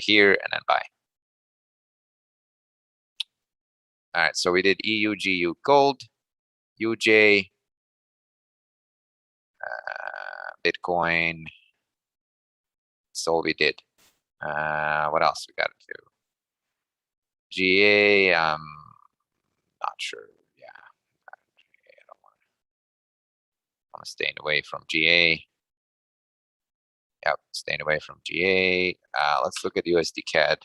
here and then buy. All right, so we did EU, GU, gold, UJ, Bitcoin. That's all we did. What else we got to do? GA, not sure. Yeah, I don't want to. I'm staying away from GA. Yep, staying away from GA. Let's look at USD CAD.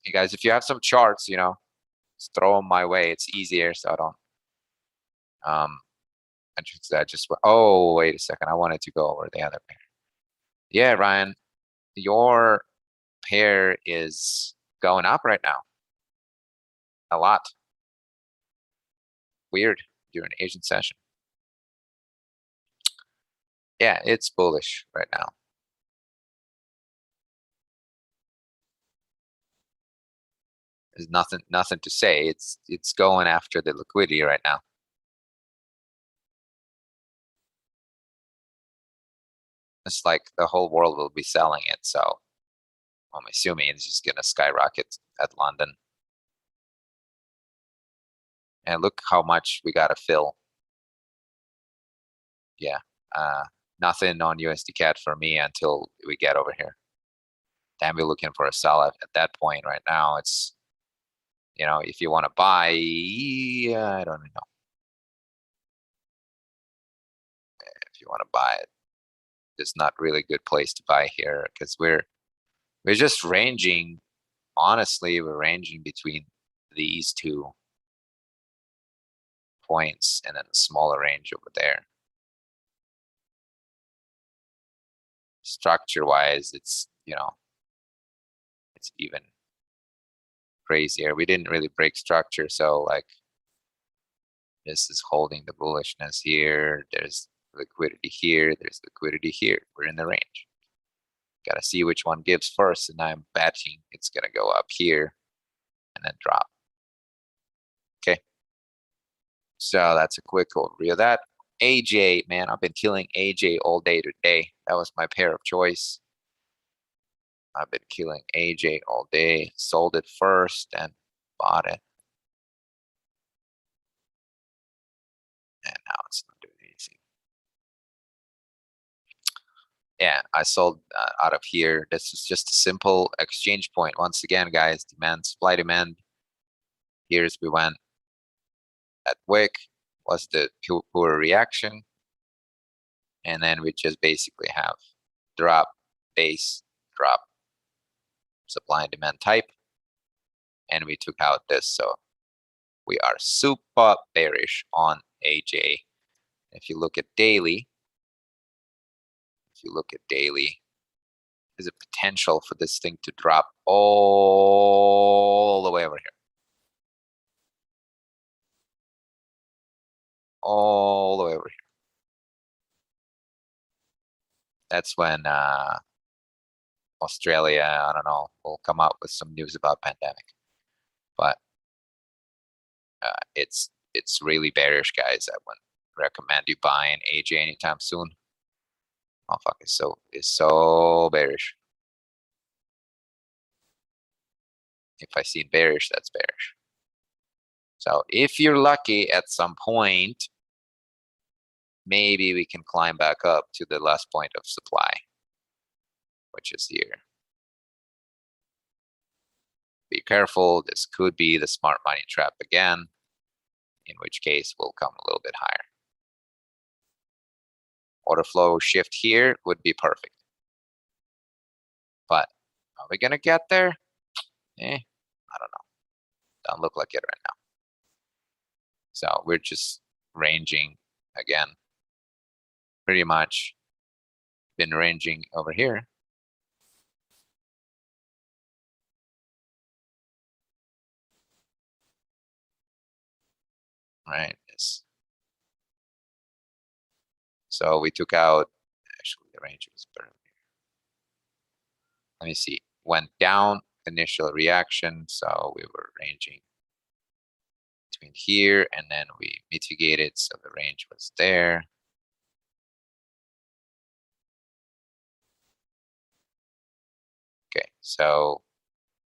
Hey guys, if you have some charts, you know, just throw them my way. It's easier, so I don't. I just. Oh, wait a second. I wanted to go over the other pair. Yeah, Ryan, your pair is going up right now. A lot. Weird during Asian session. Yeah, it's bullish right now. There's nothing to say. It's going after the liquidity right now. It's like the whole world will be selling it, so I'm assuming it's just gonna skyrocket at London. And look how much we gotta fill. Yeah, nothing on USD CAD for me until we get over here. Then we're looking for a sell at that point. Right now, it's, you know, if you want to buy, I don't know. If you want to buy it, it's not really a good place to buy here because we're just ranging. Honestly, we're ranging between these 2 points and then a smaller range over there. Structure wise, it's, you know, it's even crazier. We didn't really break structure, so like this is holding the bullishness here. There's liquidity here. There's liquidity here. We're in the range. Got to see which one gives first, and I'm betting it's gonna go up here and then drop. Okay. So that's a quick overview of that. AJ, man, I've been killing AJ all day today. That was my pair of choice. I've been killing AJ all day. Sold it first and bought it. And now it's not doing anything. Yeah, I sold out of here. This is just a simple exchange point. Once again, guys, demand, supply, demand. Here's we went at wick. Was the poor reaction. And then we just basically have drop, base, drop, supply and demand type, and we took out this. So we are super bearish on AJ. If you look at daily, there's a potential for this thing to drop all the way over here. All the way over here. That's when Australia, I don't know, will come out with some news about pandemic. But it's really bearish, guys. I wouldn't recommend you buying AJ anytime soon. Oh fuck, it's so bearish. If I see bearish, that's bearish. So if you're lucky at some point, maybe we can climb back up to the last point of supply, which is here. Be careful, this could be the smart money trap again, in which case we'll come a little bit higher. Order flow shift here would be perfect. But are we gonna get there? I don't know. Don't look like it right now. So we're just ranging again. Pretty much been ranging over here. Right. So we took out, actually the range was better. Let me see, went down, initial reaction. So we were ranging between here and then we mitigated. So the range was there. Okay, so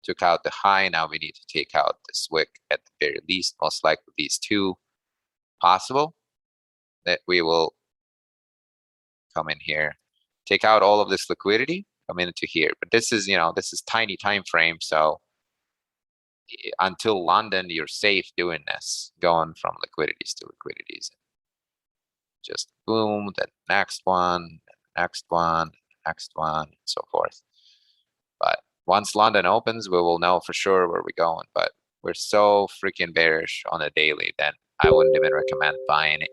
took out the high. Now we need to take out this wick at the very least, most likely these two possible that we will come in here, take out all of this liquidity, come into here. But this is, this is tiny time frame. So until London, you're safe doing this, going from liquidities to liquidities. Just boom, the next one, next one, next one, and so forth. But once London opens, we will know for sure where we're going. But we're so freaking bearish on a daily, then I wouldn't even recommend buying it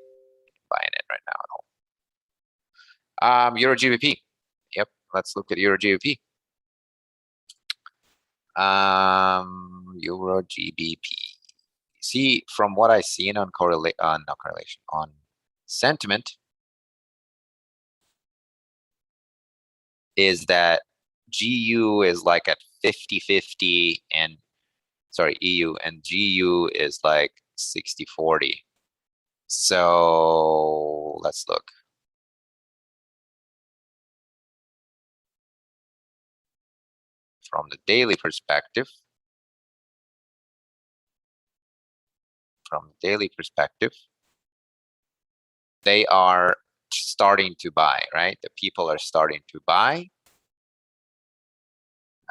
right now at all. Euro GBP. Yep, let's look at Euro GBP. Euro GBP. See, from what I seen on on sentiment, is that GU is like at 50-50 and sorry, EU, and GU is like 60-40. So let's look. From the daily perspective, they are starting to buy, right? The people are starting to buy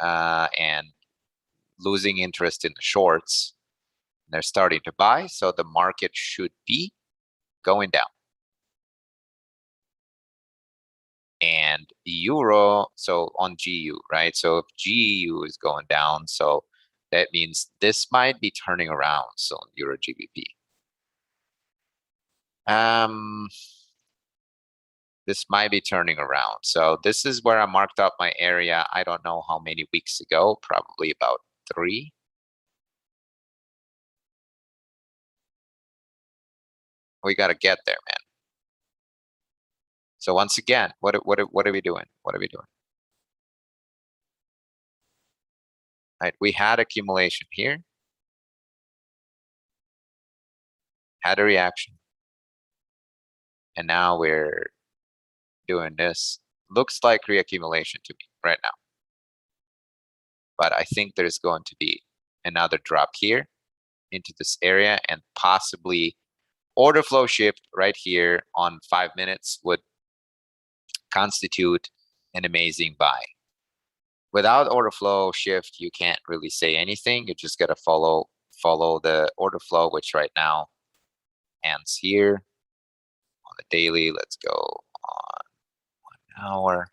and losing interest in the shorts. They're starting to buy, so the market should be going down. And euro, so on GU, right? So if GU is going down, so that means this might be turning around. So Euro GBP. This might be turning around. So this is where I marked up my area. I don't know how many weeks ago, probably about 3. We got to get there, man. So once again, what are we doing? What are we doing? Right, we had accumulation here, had a reaction, and now we're doing this. Looks like reaccumulation to me right now. But I think there's going to be another drop here into this area, and possibly order flow shift right here on 5 minutes would constitute an amazing buy. Without order flow shift, you can't really say anything. You just gotta follow the order flow, which right now ends here on the daily. Let's go on 1 hour.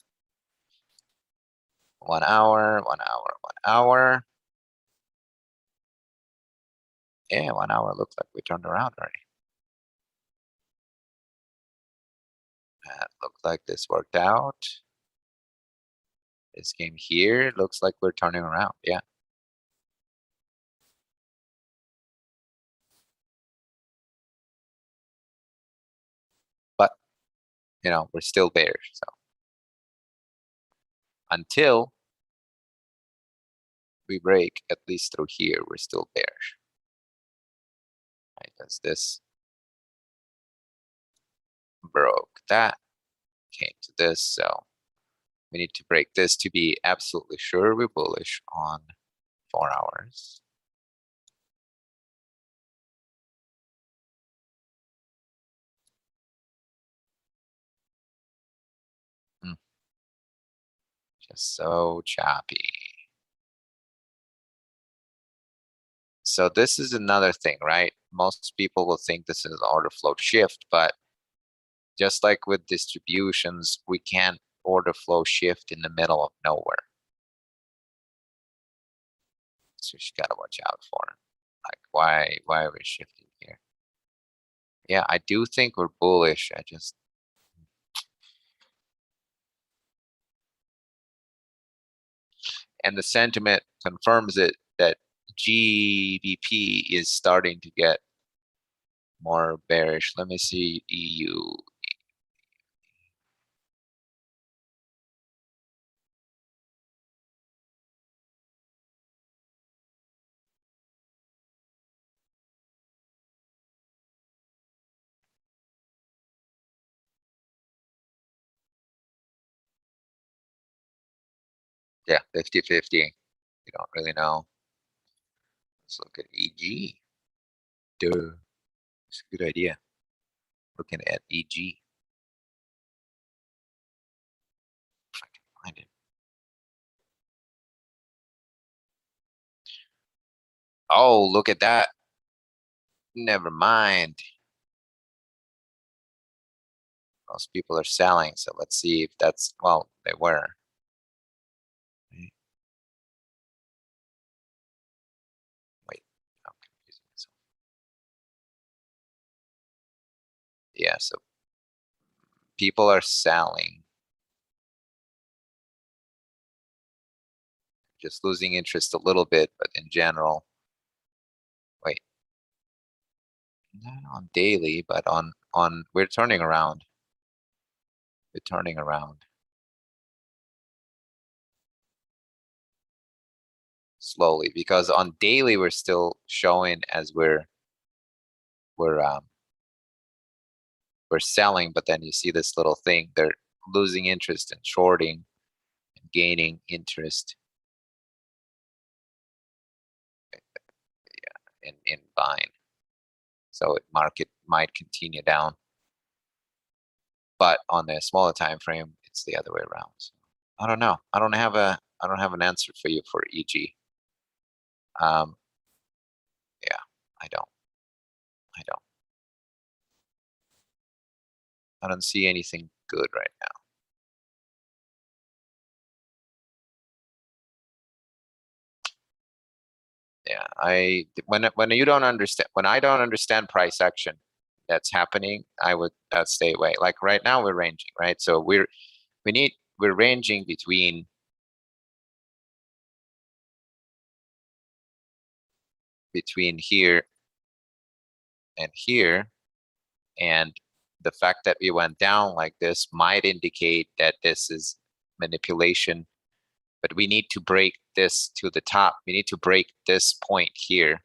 1 hour, 1 hour, 1 hour. Yeah, 1 hour looks like we turned around already. That looks like this worked out. This game here looks like we're turning around. Yeah. But, you know, we're still bearish. So until we break at least through here, we're still bearish. Right? Because this broke that, came to this. So we need to break this to be absolutely sure we're bullish on 4 hours. Just so choppy. So this is another thing, right? Most people will think this is an order flow shift, but just like with distributions, we can't order flow shift in the middle of nowhere. So you gotta watch out for it. Like why are we shifting here? Yeah, I do think we're bullish. And the sentiment confirms it that GBP is starting to get more bearish. Let me see EU. Yeah, 50-50. You don't really know. Let's look at EG. Duh. It's a good idea. Looking at EG. If I can find it. Oh, look at that. Never mind. Most people are selling, so let's see if that's, well, they were. Wait, I'm confusing myself. Yeah, so people are selling. Just losing interest a little bit, but in general, wait. Not on daily, but on we're turning around. We're turning around. Slowly, because on daily we're still showing as we're selling, but then you see this little thing, they're losing interest in shorting and gaining interest in buying. So market might continue down, but on the smaller time frame, it's the other way around. So I don't know. I don't have an answer for you for EG. Yeah, I don't. I don't see anything good right now. Yeah, when you don't understand, when I don't understand price action that's happening, I would stay away. Like right now we're ranging, right? So we're ranging between here and here, and the fact that we went down like this might indicate that this is manipulation, but we need to break this to the top. We need to break this point here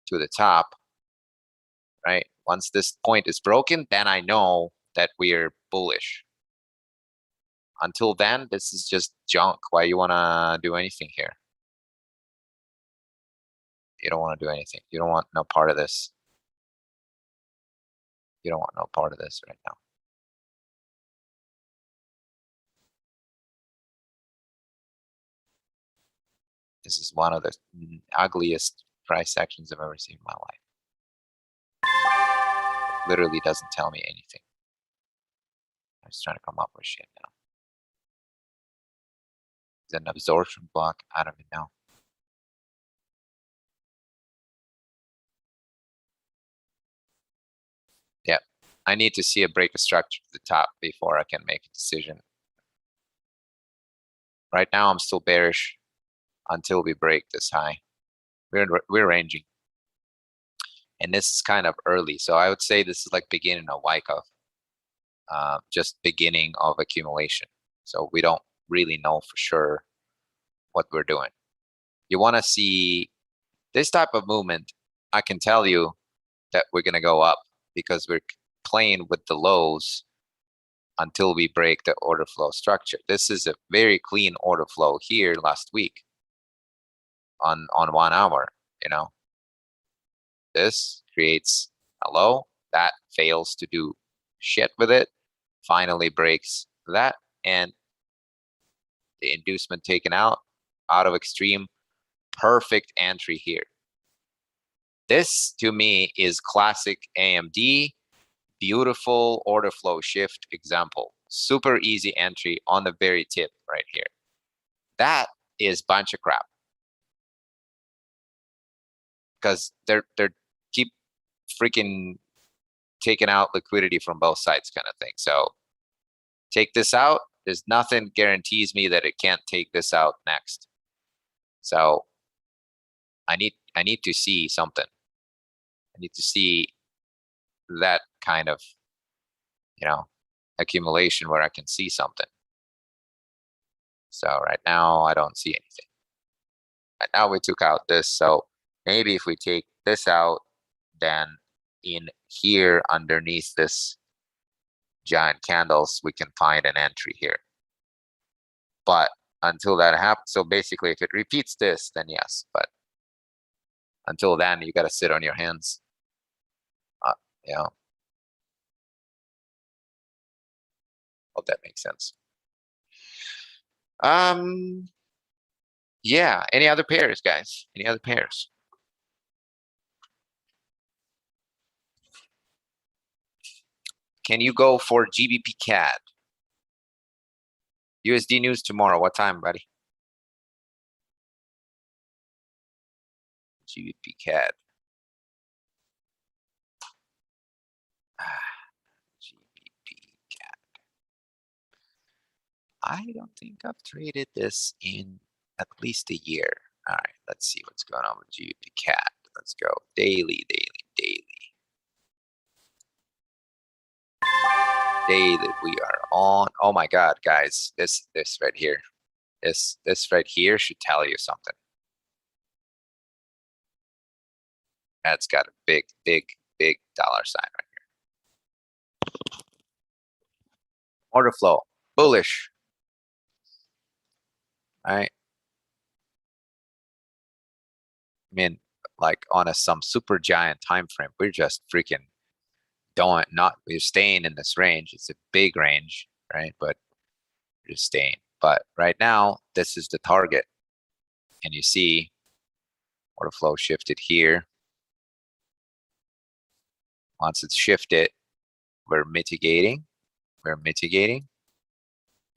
to the top, right? Once this point is broken, then I know that we're bullish. Until then, this is just junk. Why you wanna do anything here? You don't want to do anything. You don't want no part of this. You don't want no part of this right now. This is one of the ugliest price actions I've ever seen in my life. It literally doesn't tell me anything. I'm just trying to come up with shit now. Is it an absorption block? I don't even know. Yeah, I need to see a break of structure to the top before I can make a decision. Right now, I'm still bearish until we break this high. We're ranging. And this is kind of early. So I would say this is like beginning of Wyckoff. Just beginning of accumulation. So we don't really know for sure what we're doing. You want to see this type of movement. I can tell you that we're going to go up because we're playing with the lows until we break the order flow structure. This is a very clean order flow here last week on 1 hour, you know. This creates a low that fails to do shit with it, finally breaks that, and the inducement taken out of extreme, perfect entry here. This to me is classic AMD, beautiful order flow shift example. Super easy entry on the very tip right here. That is bunch of crap. Because they're keep freaking taking out liquidity from both sides kind of thing. So take this out. There's nothing guarantees me that it can't take this out next. So I need to see something. I need to see that kind of, you know, accumulation where I can see something. So right now I don't see anything. Right now we took out this. So maybe if we take this out, then in here underneath this giant candles, we can find an entry here. But until that happens, so basically if it repeats this, then yes, but until then, you got to sit on your hands. You know, hope that makes sense. Yeah, any other pairs, guys? Any other pairs? Can you go for GBP CAD? USD news tomorrow. What time, buddy? GBP CAD. GBP CAD. I don't think I've traded this in at least a year. All right, let's see what's going on with GBP CAD. Let's go daily, daily, daily. Daily, we are on. Oh my God, guys, this right here, this right here should tell you something. That's got a big, big, big dollar sign right here. Order flow, bullish. All right. I mean, like on some super giant time frame, we're just freaking we're staying in this range. It's a big range, right? But we're just staying. But right now, this is the target. And you see order flow shifted here. Once it's shifted, we're mitigating. We're mitigating.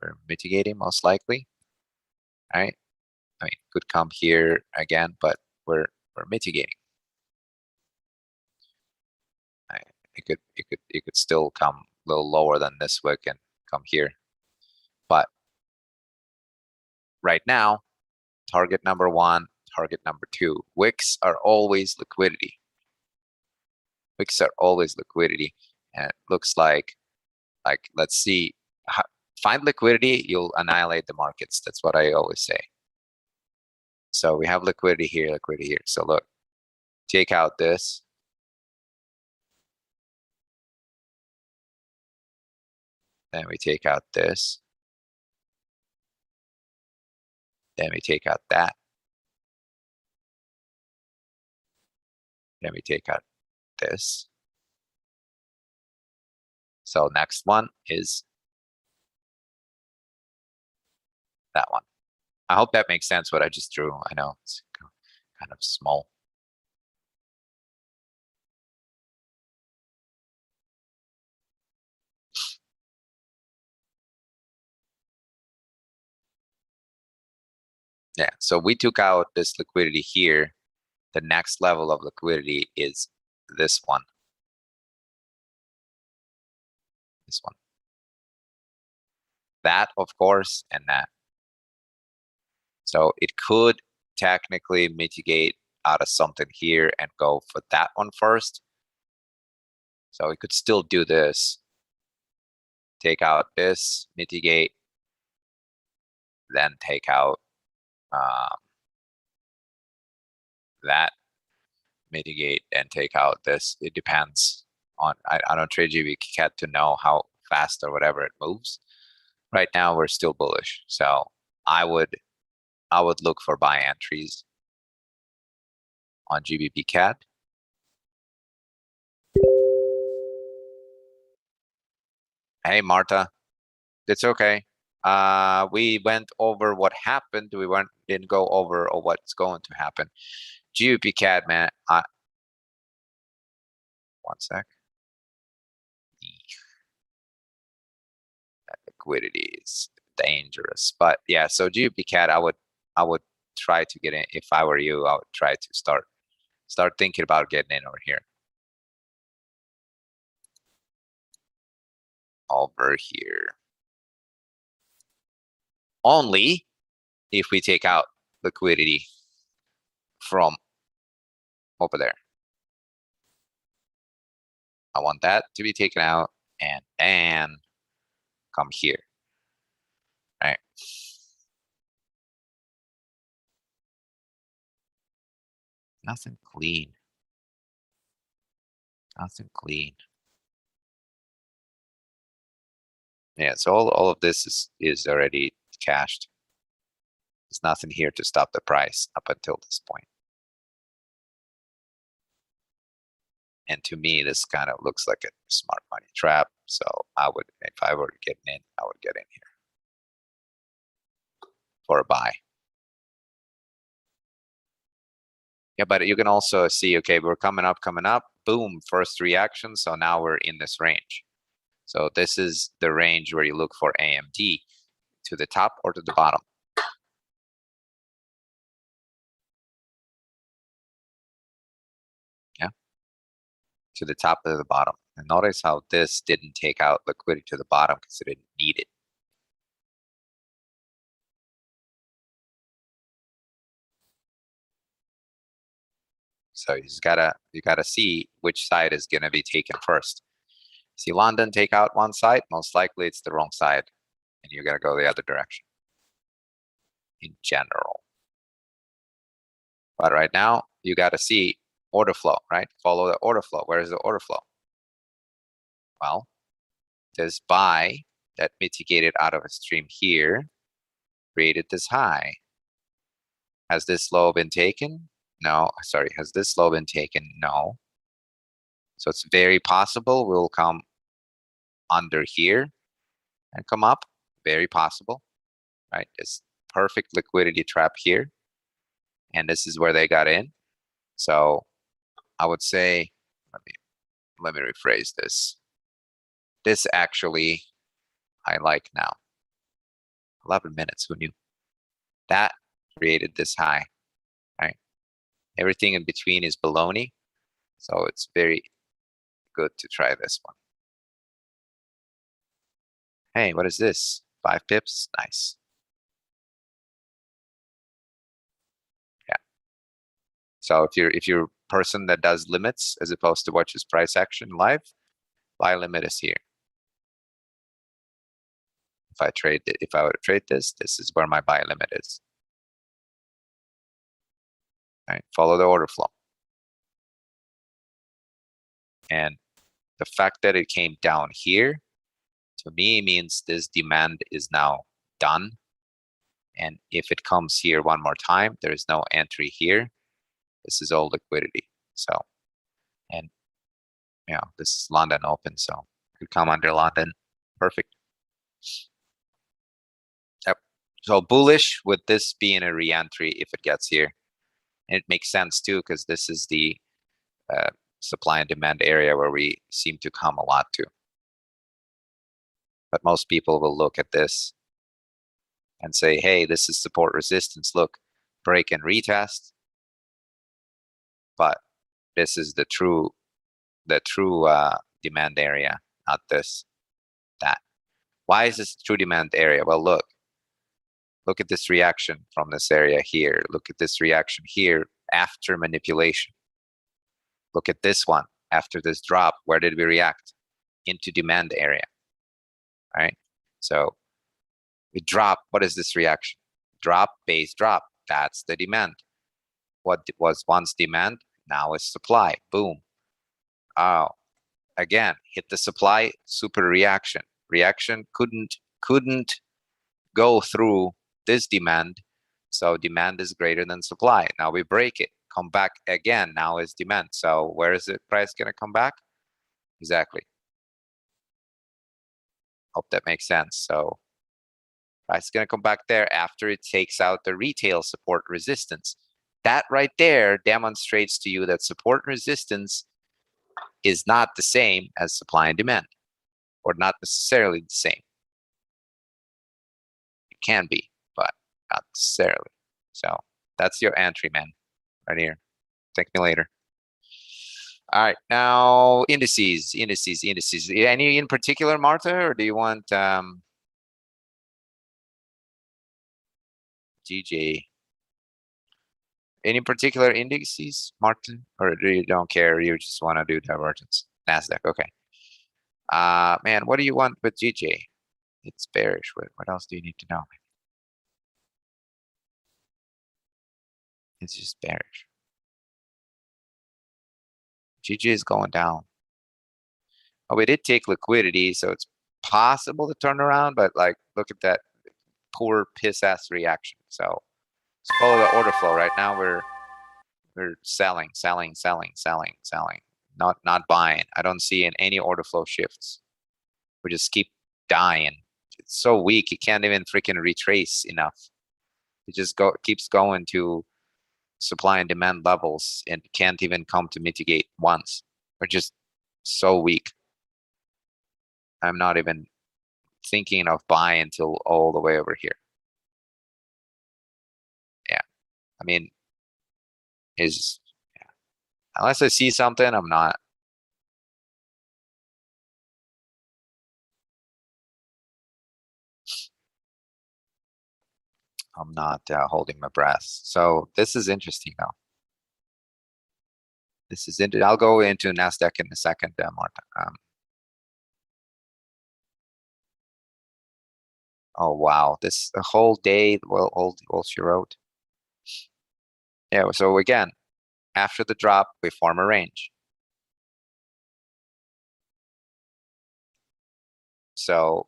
We're mitigating most likely. All right. I mean, could come here again, but we're mitigating. Right. It could still come a little lower than this wick and come here. But right now, target number 1, target number 2. Wicks are always liquidity. Wicks are always liquidity. And it looks like let's see, find liquidity, you'll annihilate the markets. That's what I always say. So we have liquidity here, liquidity here. So look, take out this. Then we take out this. Then we take out that. Then we take out this. So next one is that one. I hope that makes sense what I just drew. I know it's kind of small. Yeah, so we took out this liquidity here. The next level of liquidity is this one. This one. That, of course, and that. So it could technically mitigate out of something here and go for that one first. So we could still do this. Take out this, mitigate, then take out that, mitigate, and take out this. It depends on, I don't trade GBCAT to know how fast or whatever it moves. Right now we're still bullish. So I would look for buy entries on GBP-CAD. Hey, Marta, it's okay. We went over what happened. We didn't go over what's going to happen. GBP-CAD, man. One sec. That liquidity is dangerous, but yeah. So GBP-CAD, I would try to get in. If I were you, I would try to start thinking about getting in over here. Over here. Only if we take out liquidity from over there. I want that to be taken out and then come here. Right. Nothing clean. Nothing clean. Yeah, so all of this is already cashed. There's nothing here to stop the price up until this point. And to me, this kind of looks like a smart money trap. So I would, if I were getting in, I would get in here for a buy. Yeah, but you can also see, okay, we're coming up, boom, first reaction. So now we're in this range. So this is the range where you look for AMD to the top or to the bottom. Yeah, to the top or the bottom. And notice how this didn't take out liquidity to the bottom because it didn't need it. So you gotta see which side is gonna be taken first. See London take out one side, most likely it's the wrong side, and you're gonna go the other direction in general. But right now, you gotta see order flow, right? Follow the order flow. Where is the order flow? Well, this buy that mitigated out of a stream here created this high. Has this low been taken? No, sorry, has this low been taken? No. So it's very possible we'll come under here and come up. Very possible, right? This perfect liquidity trap here. And this is where they got in. So I would say, let me rephrase this. This actually, I like now. 11 minutes, who knew? That created this high, right? Everything in between is baloney. So it's very good to try this one. Hey, what is this? 5 pips, nice. Yeah. So if you're a person that does limits as opposed to watches price action live, buy limit is here. If I were to trade this, this is where my buy limit is. Right, follow the order flow. And the fact that it came down here, to me, means this demand is now done. And if it comes here one more time, there is no entry here. This is all liquidity. So, and yeah, this is London open, so could come under London. Perfect. Yep. So bullish with this being a re-entry if it gets here. And it makes sense too, because this is the supply and demand area where we seem to come a lot to. But most people will look at this and say, hey, this is support resistance. Look, break and retest. But this is the true demand area, not that. Why is this true demand area? Well, look at this reaction from this area here. Look at this reaction here after manipulation. Look at this one after this drop. Where did we react? Into demand area, right? So we drop. What is this reaction? Drop, base drop. That's the demand. What was once demand now is supply. Boom. Oh, again, hit the supply, super reaction. Reaction couldn't go through this demand. So demand is greater than supply. Now we break it, come back again. Now is demand. So where is the price going to come back? Exactly. Hope that makes sense. So price is going to come back there after it takes out the retail support resistance. That right there demonstrates to you that support resistance is not the same as supply and demand, or not necessarily the same. It can be, but not necessarily. So that's your entry, man, right here. Thank me later. All right, now indices. Any in particular, Martha, or do you want GJ? Any particular indices, Martin, or do you don't care? You just want to do divergence? Nasdaq, okay. Man, what do you want with GJ? It's bearish. What else do you need to know? It's just bearish. GJ is going down. Oh, we did take liquidity, so it's possible to turn around, but like, look at that poor piss ass reaction. So let's follow the order flow. Right now we're selling, not buying. I don't see in any order flow shifts. We just keep dying. It's so weak, it can't even freaking retrace enough. It just keeps going to supply and demand levels and can't even come to mitigate once. We're just so weak. I'm not even thinking of buying until all the way over here. Yeah, I mean, yeah. Unless I see something, I'm not. Holding my breath. So this is interesting though. This is interesting. I'll go into Nasdaq in a second, Marta. Oh wow, this the whole day. Well, all she wrote. Yeah. So again, after the drop, we form a range. So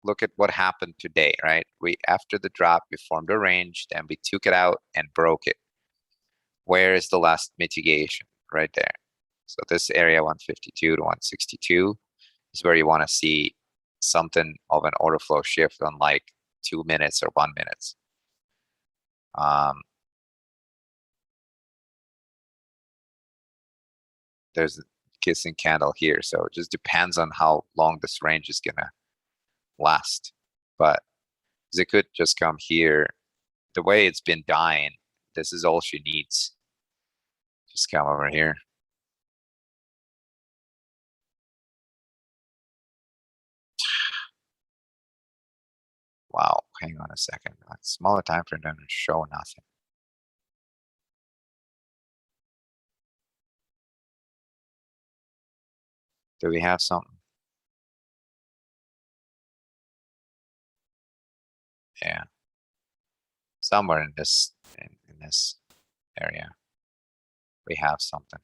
look at what happened today, right? After the drop, we formed a range, then we took it out and broke it. Where is the last mitigation? Right there. So this area 152 to 162 is where you want to see something of an order flow shift on like 2 minutes or 1 minute. There's a kissing candle here, so it just depends on how long this range is gonna last. But it could just come here. The way it's been dying, this is all she needs. Just come over here. Wow, hang on a second. Smaller time frame doesn't show nothing. Do we have something? Yeah. Somewhere in this area, we have something.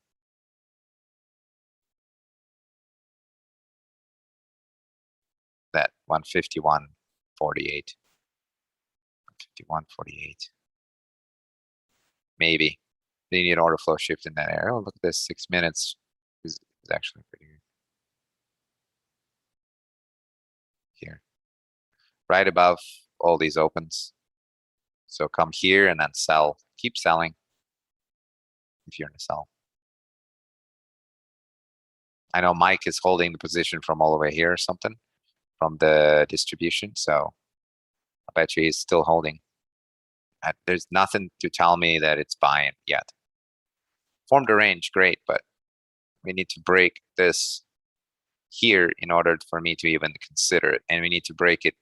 That 151.48. 151.48. Maybe. They need order flow shift in that area. Oh, look at this. 6 minutes is actually pretty good. Here. Right above all these opens. So come here and then sell. Keep selling if you're in a sell. I know Mike is holding the position from all the way here or something from the distribution. So I bet you he's still holding. There's nothing to tell me that it's buying yet. Formed a range, great, but we need to break this here in order for me to even consider it. And we need to break it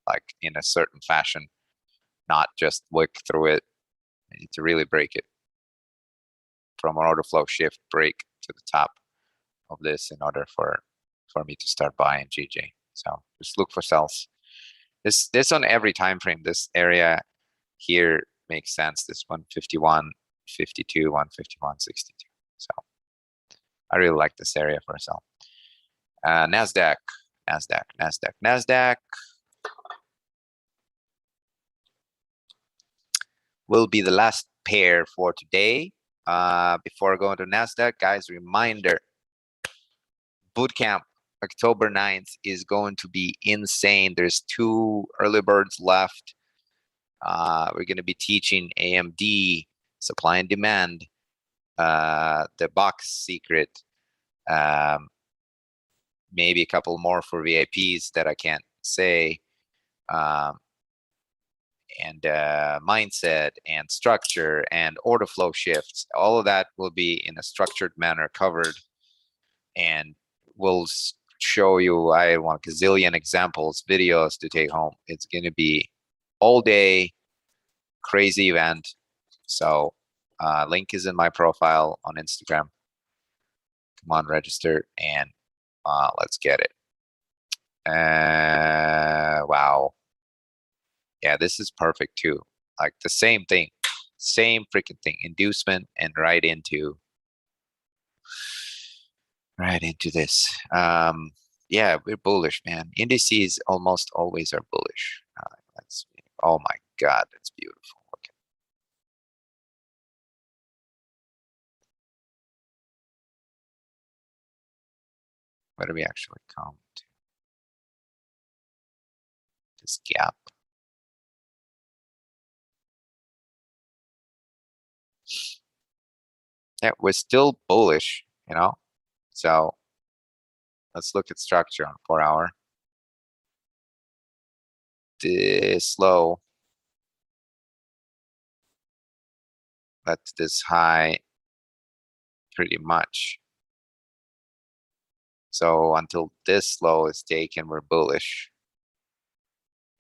like in a certain fashion, not just wick through it. We need to really break it from an order flow shift break to the top of this in order for me to start buying GJ. So just look for sells. This on every time frame. This area here makes sense. This 151, 52, 151, 62. So I really like this area for a sell. Nasdaq will be the last pair for today. Before going to Nasdaq, guys, reminder, bootcamp October 9th is going to be insane. There's 2 early birds left. We're going to be teaching AMD, supply and demand, the box secret, maybe a couple more for VIPs that I can't say, and mindset and structure and order flow shifts. All of that will be in a structured manner covered, and we'll show you, I want a gazillion examples, videos to take home. It's going to be all day crazy event. So link is in my profile on Instagram. Come on, register, and let's get it. Wow. Yeah, this is perfect too. Like the same thing, same freaking thing, inducement and right into this. Yeah, we're bullish, man. Indices almost always are bullish. Oh my God, that's beautiful. Okay. Where do we actually come to? This gap. Yeah, we're still bullish, you know? So let's look at structure on 4-hour. This low. That's this high pretty much. So until this low is taken, we're bullish.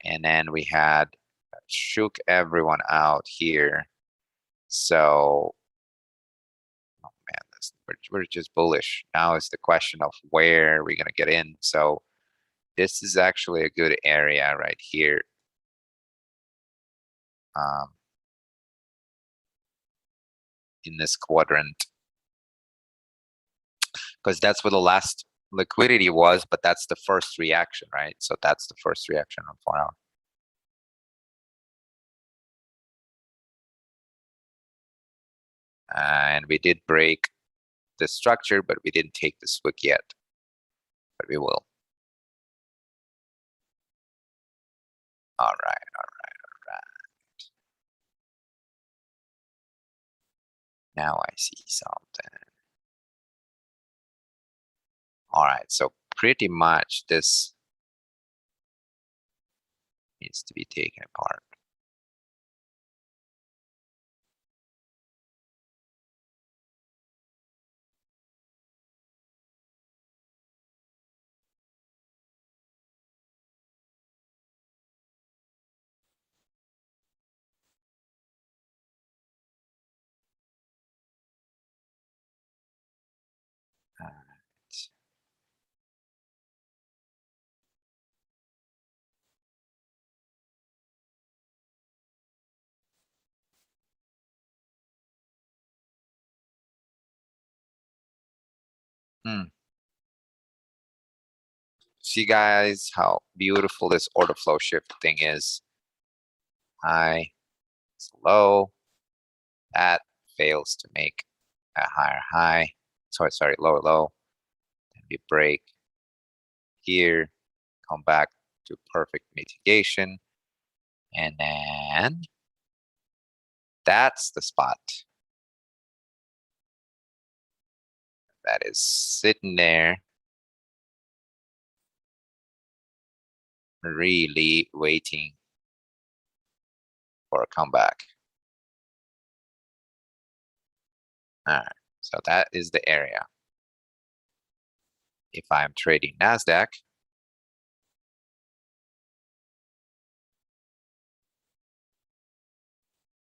And then we had shook everyone out here. So, oh man, we're just bullish. Now is the question of where we're gonna get in. So this is actually a good area right here. In this quadrant, because that's where the last liquidity was, but that's the first reaction, right? So that's the first reaction on 4-hour. And we did break the structure, but we didn't take the wick yet, but we will. All right. Now I see something. All right, so pretty much this needs to be taken apart. See, guys, how beautiful this order flow shift thing is. High, it's low. That fails to make a higher high. Sorry, lower low. Then we break here, come back to perfect mitigation, and then that's the spot that is sitting there, really waiting for a comeback. All right, so that is the area. If I'm trading NASDAQ,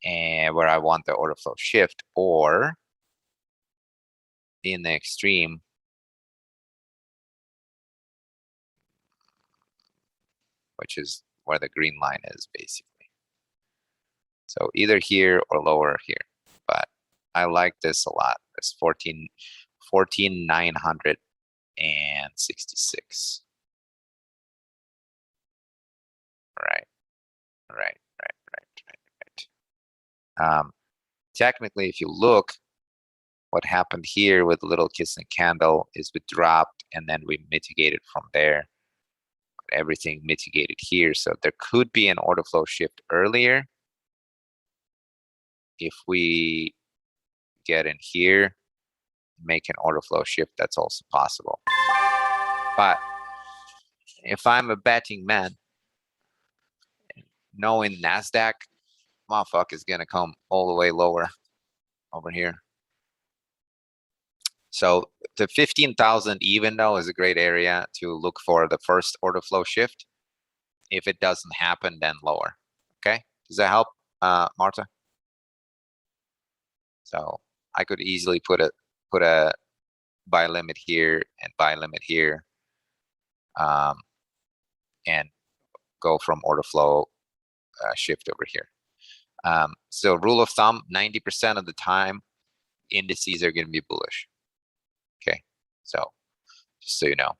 and where I want the order flow shift, or in the extreme, which is where the green line is basically. So either here or lower here, but I like this a lot. It's 14,966. Right. Technically, if you look, what happened here with the little kissing candle is we dropped and then we mitigated from there. Everything mitigated here, so there could be an order flow shift earlier. If we get in here, make an order flow shift, that's also possible. But if I'm a betting man, knowing NASDAQ, motherfucker is gonna come all the way lower over here. So the 15,000 even though is a great area to look for the first order flow shift. If it doesn't happen, then lower. Okay, does that help, Marta? So I could easily put a buy limit here and buy limit here, and go from order flow shift over here. So rule of thumb, 90% of the time, indices are going to be bullish. Okay, so just so you know,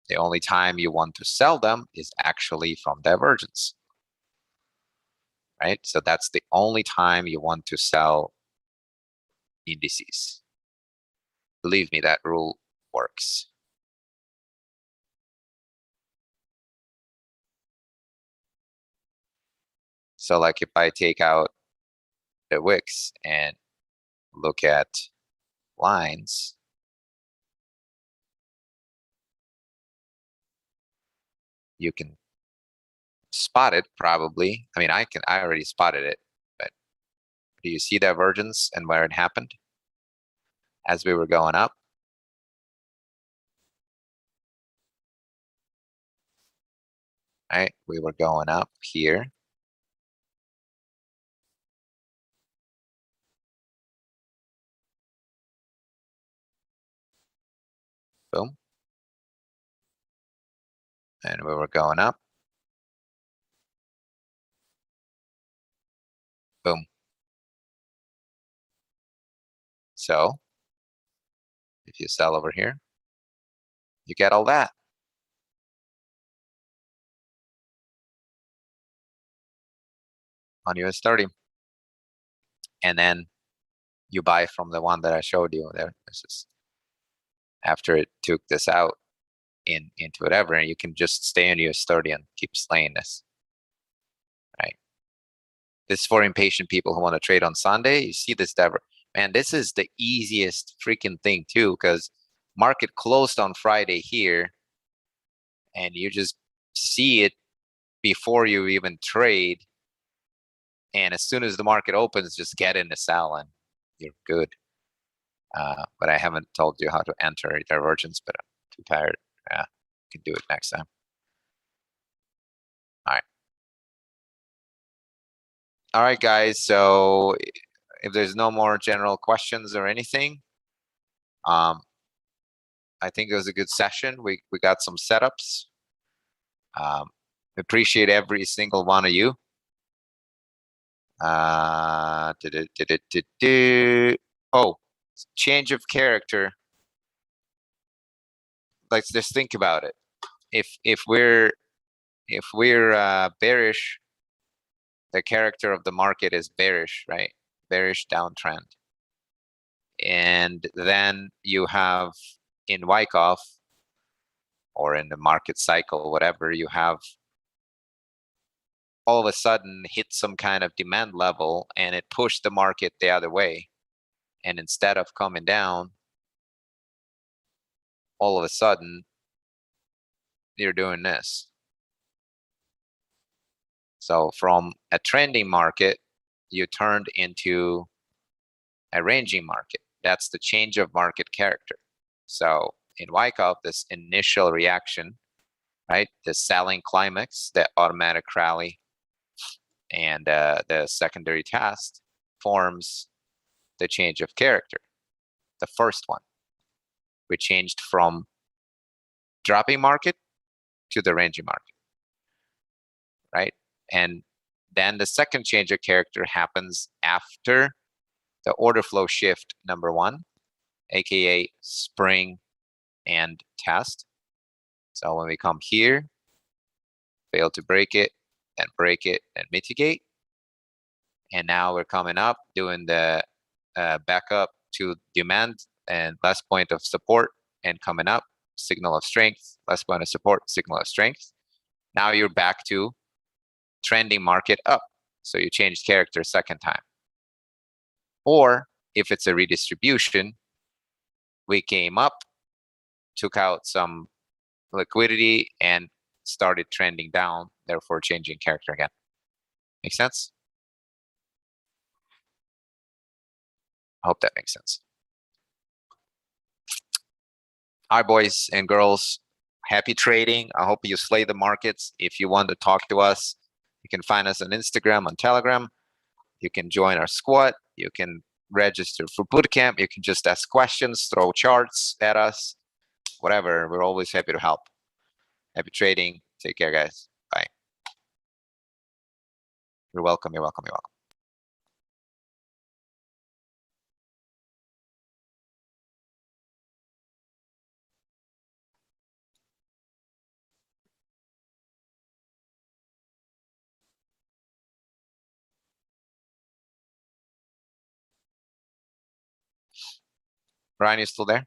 the only time you want to sell them is actually from divergence, right? So that's the only time you want to sell indices. Believe me, that rule works. So like if I take out the wicks and look at lines, you can spot it probably. I mean, I already spotted it, but do you see divergence and where it happened as we were going up? Right, we were going up here. Boom. And we were going up. Boom. So if you sell over here, you get all that. On US30. And then you buy from the one that I showed you there. This is after it took this out into whatever, and you can just stay on US30 and keep slaying this. Right. This is for impatient people who want to trade on Sunday. You see this man, this is the easiest freaking thing too, because market closed on Friday here, and you just see it before you even trade. And as soon as the market opens, just get in the sell and you're good. But I haven't told you how to enter a divergence, but I'm too tired. Yeah, can do it next time. All right. All right, guys. So if there's no more general questions or anything, I think it was a good session. We got some setups. Appreciate every single one of you. Oh, change of character. Let's just think about it. If we're bearish, the character of the market is bearish, right? Bearish downtrend. And then you have in Wyckoff or in the market cycle, whatever, you have all of a sudden hit some kind of demand level and it pushed the market the other way. And instead of coming down, all of a sudden you're doing this. So from a trending market, you turned into a ranging market. That's the change of market character. So in Wyckoff, this initial reaction, right? The selling climax, the automatic rally, and the secondary test forms the change of character. The first one, we changed from dropping market to the ranging market, right? And then the second change of character happens after the order flow shift number 1, aka spring and test. So when we come here, fail to break it and mitigate. And now we're coming up, doing the backup to demand and last point of support, and coming up, signal of strength, last point of support, signal of strength. Now you're back to trending market up. So you changed character second time. Or if it's a redistribution, we came up, took out some liquidity, and started trending down, therefore changing character again. Make sense? I hope that makes sense. Hi, boys and girls. Happy trading. I hope you slay the markets. If you want to talk to us, you can find us on Instagram, on Telegram. You can join our squad. You can register for bootcamp. You can just ask questions, throw charts at us, whatever. We're always happy to help. Happy trading. Take care, guys. Bye. You're welcome. You're welcome. You're welcome. Brian, you still there?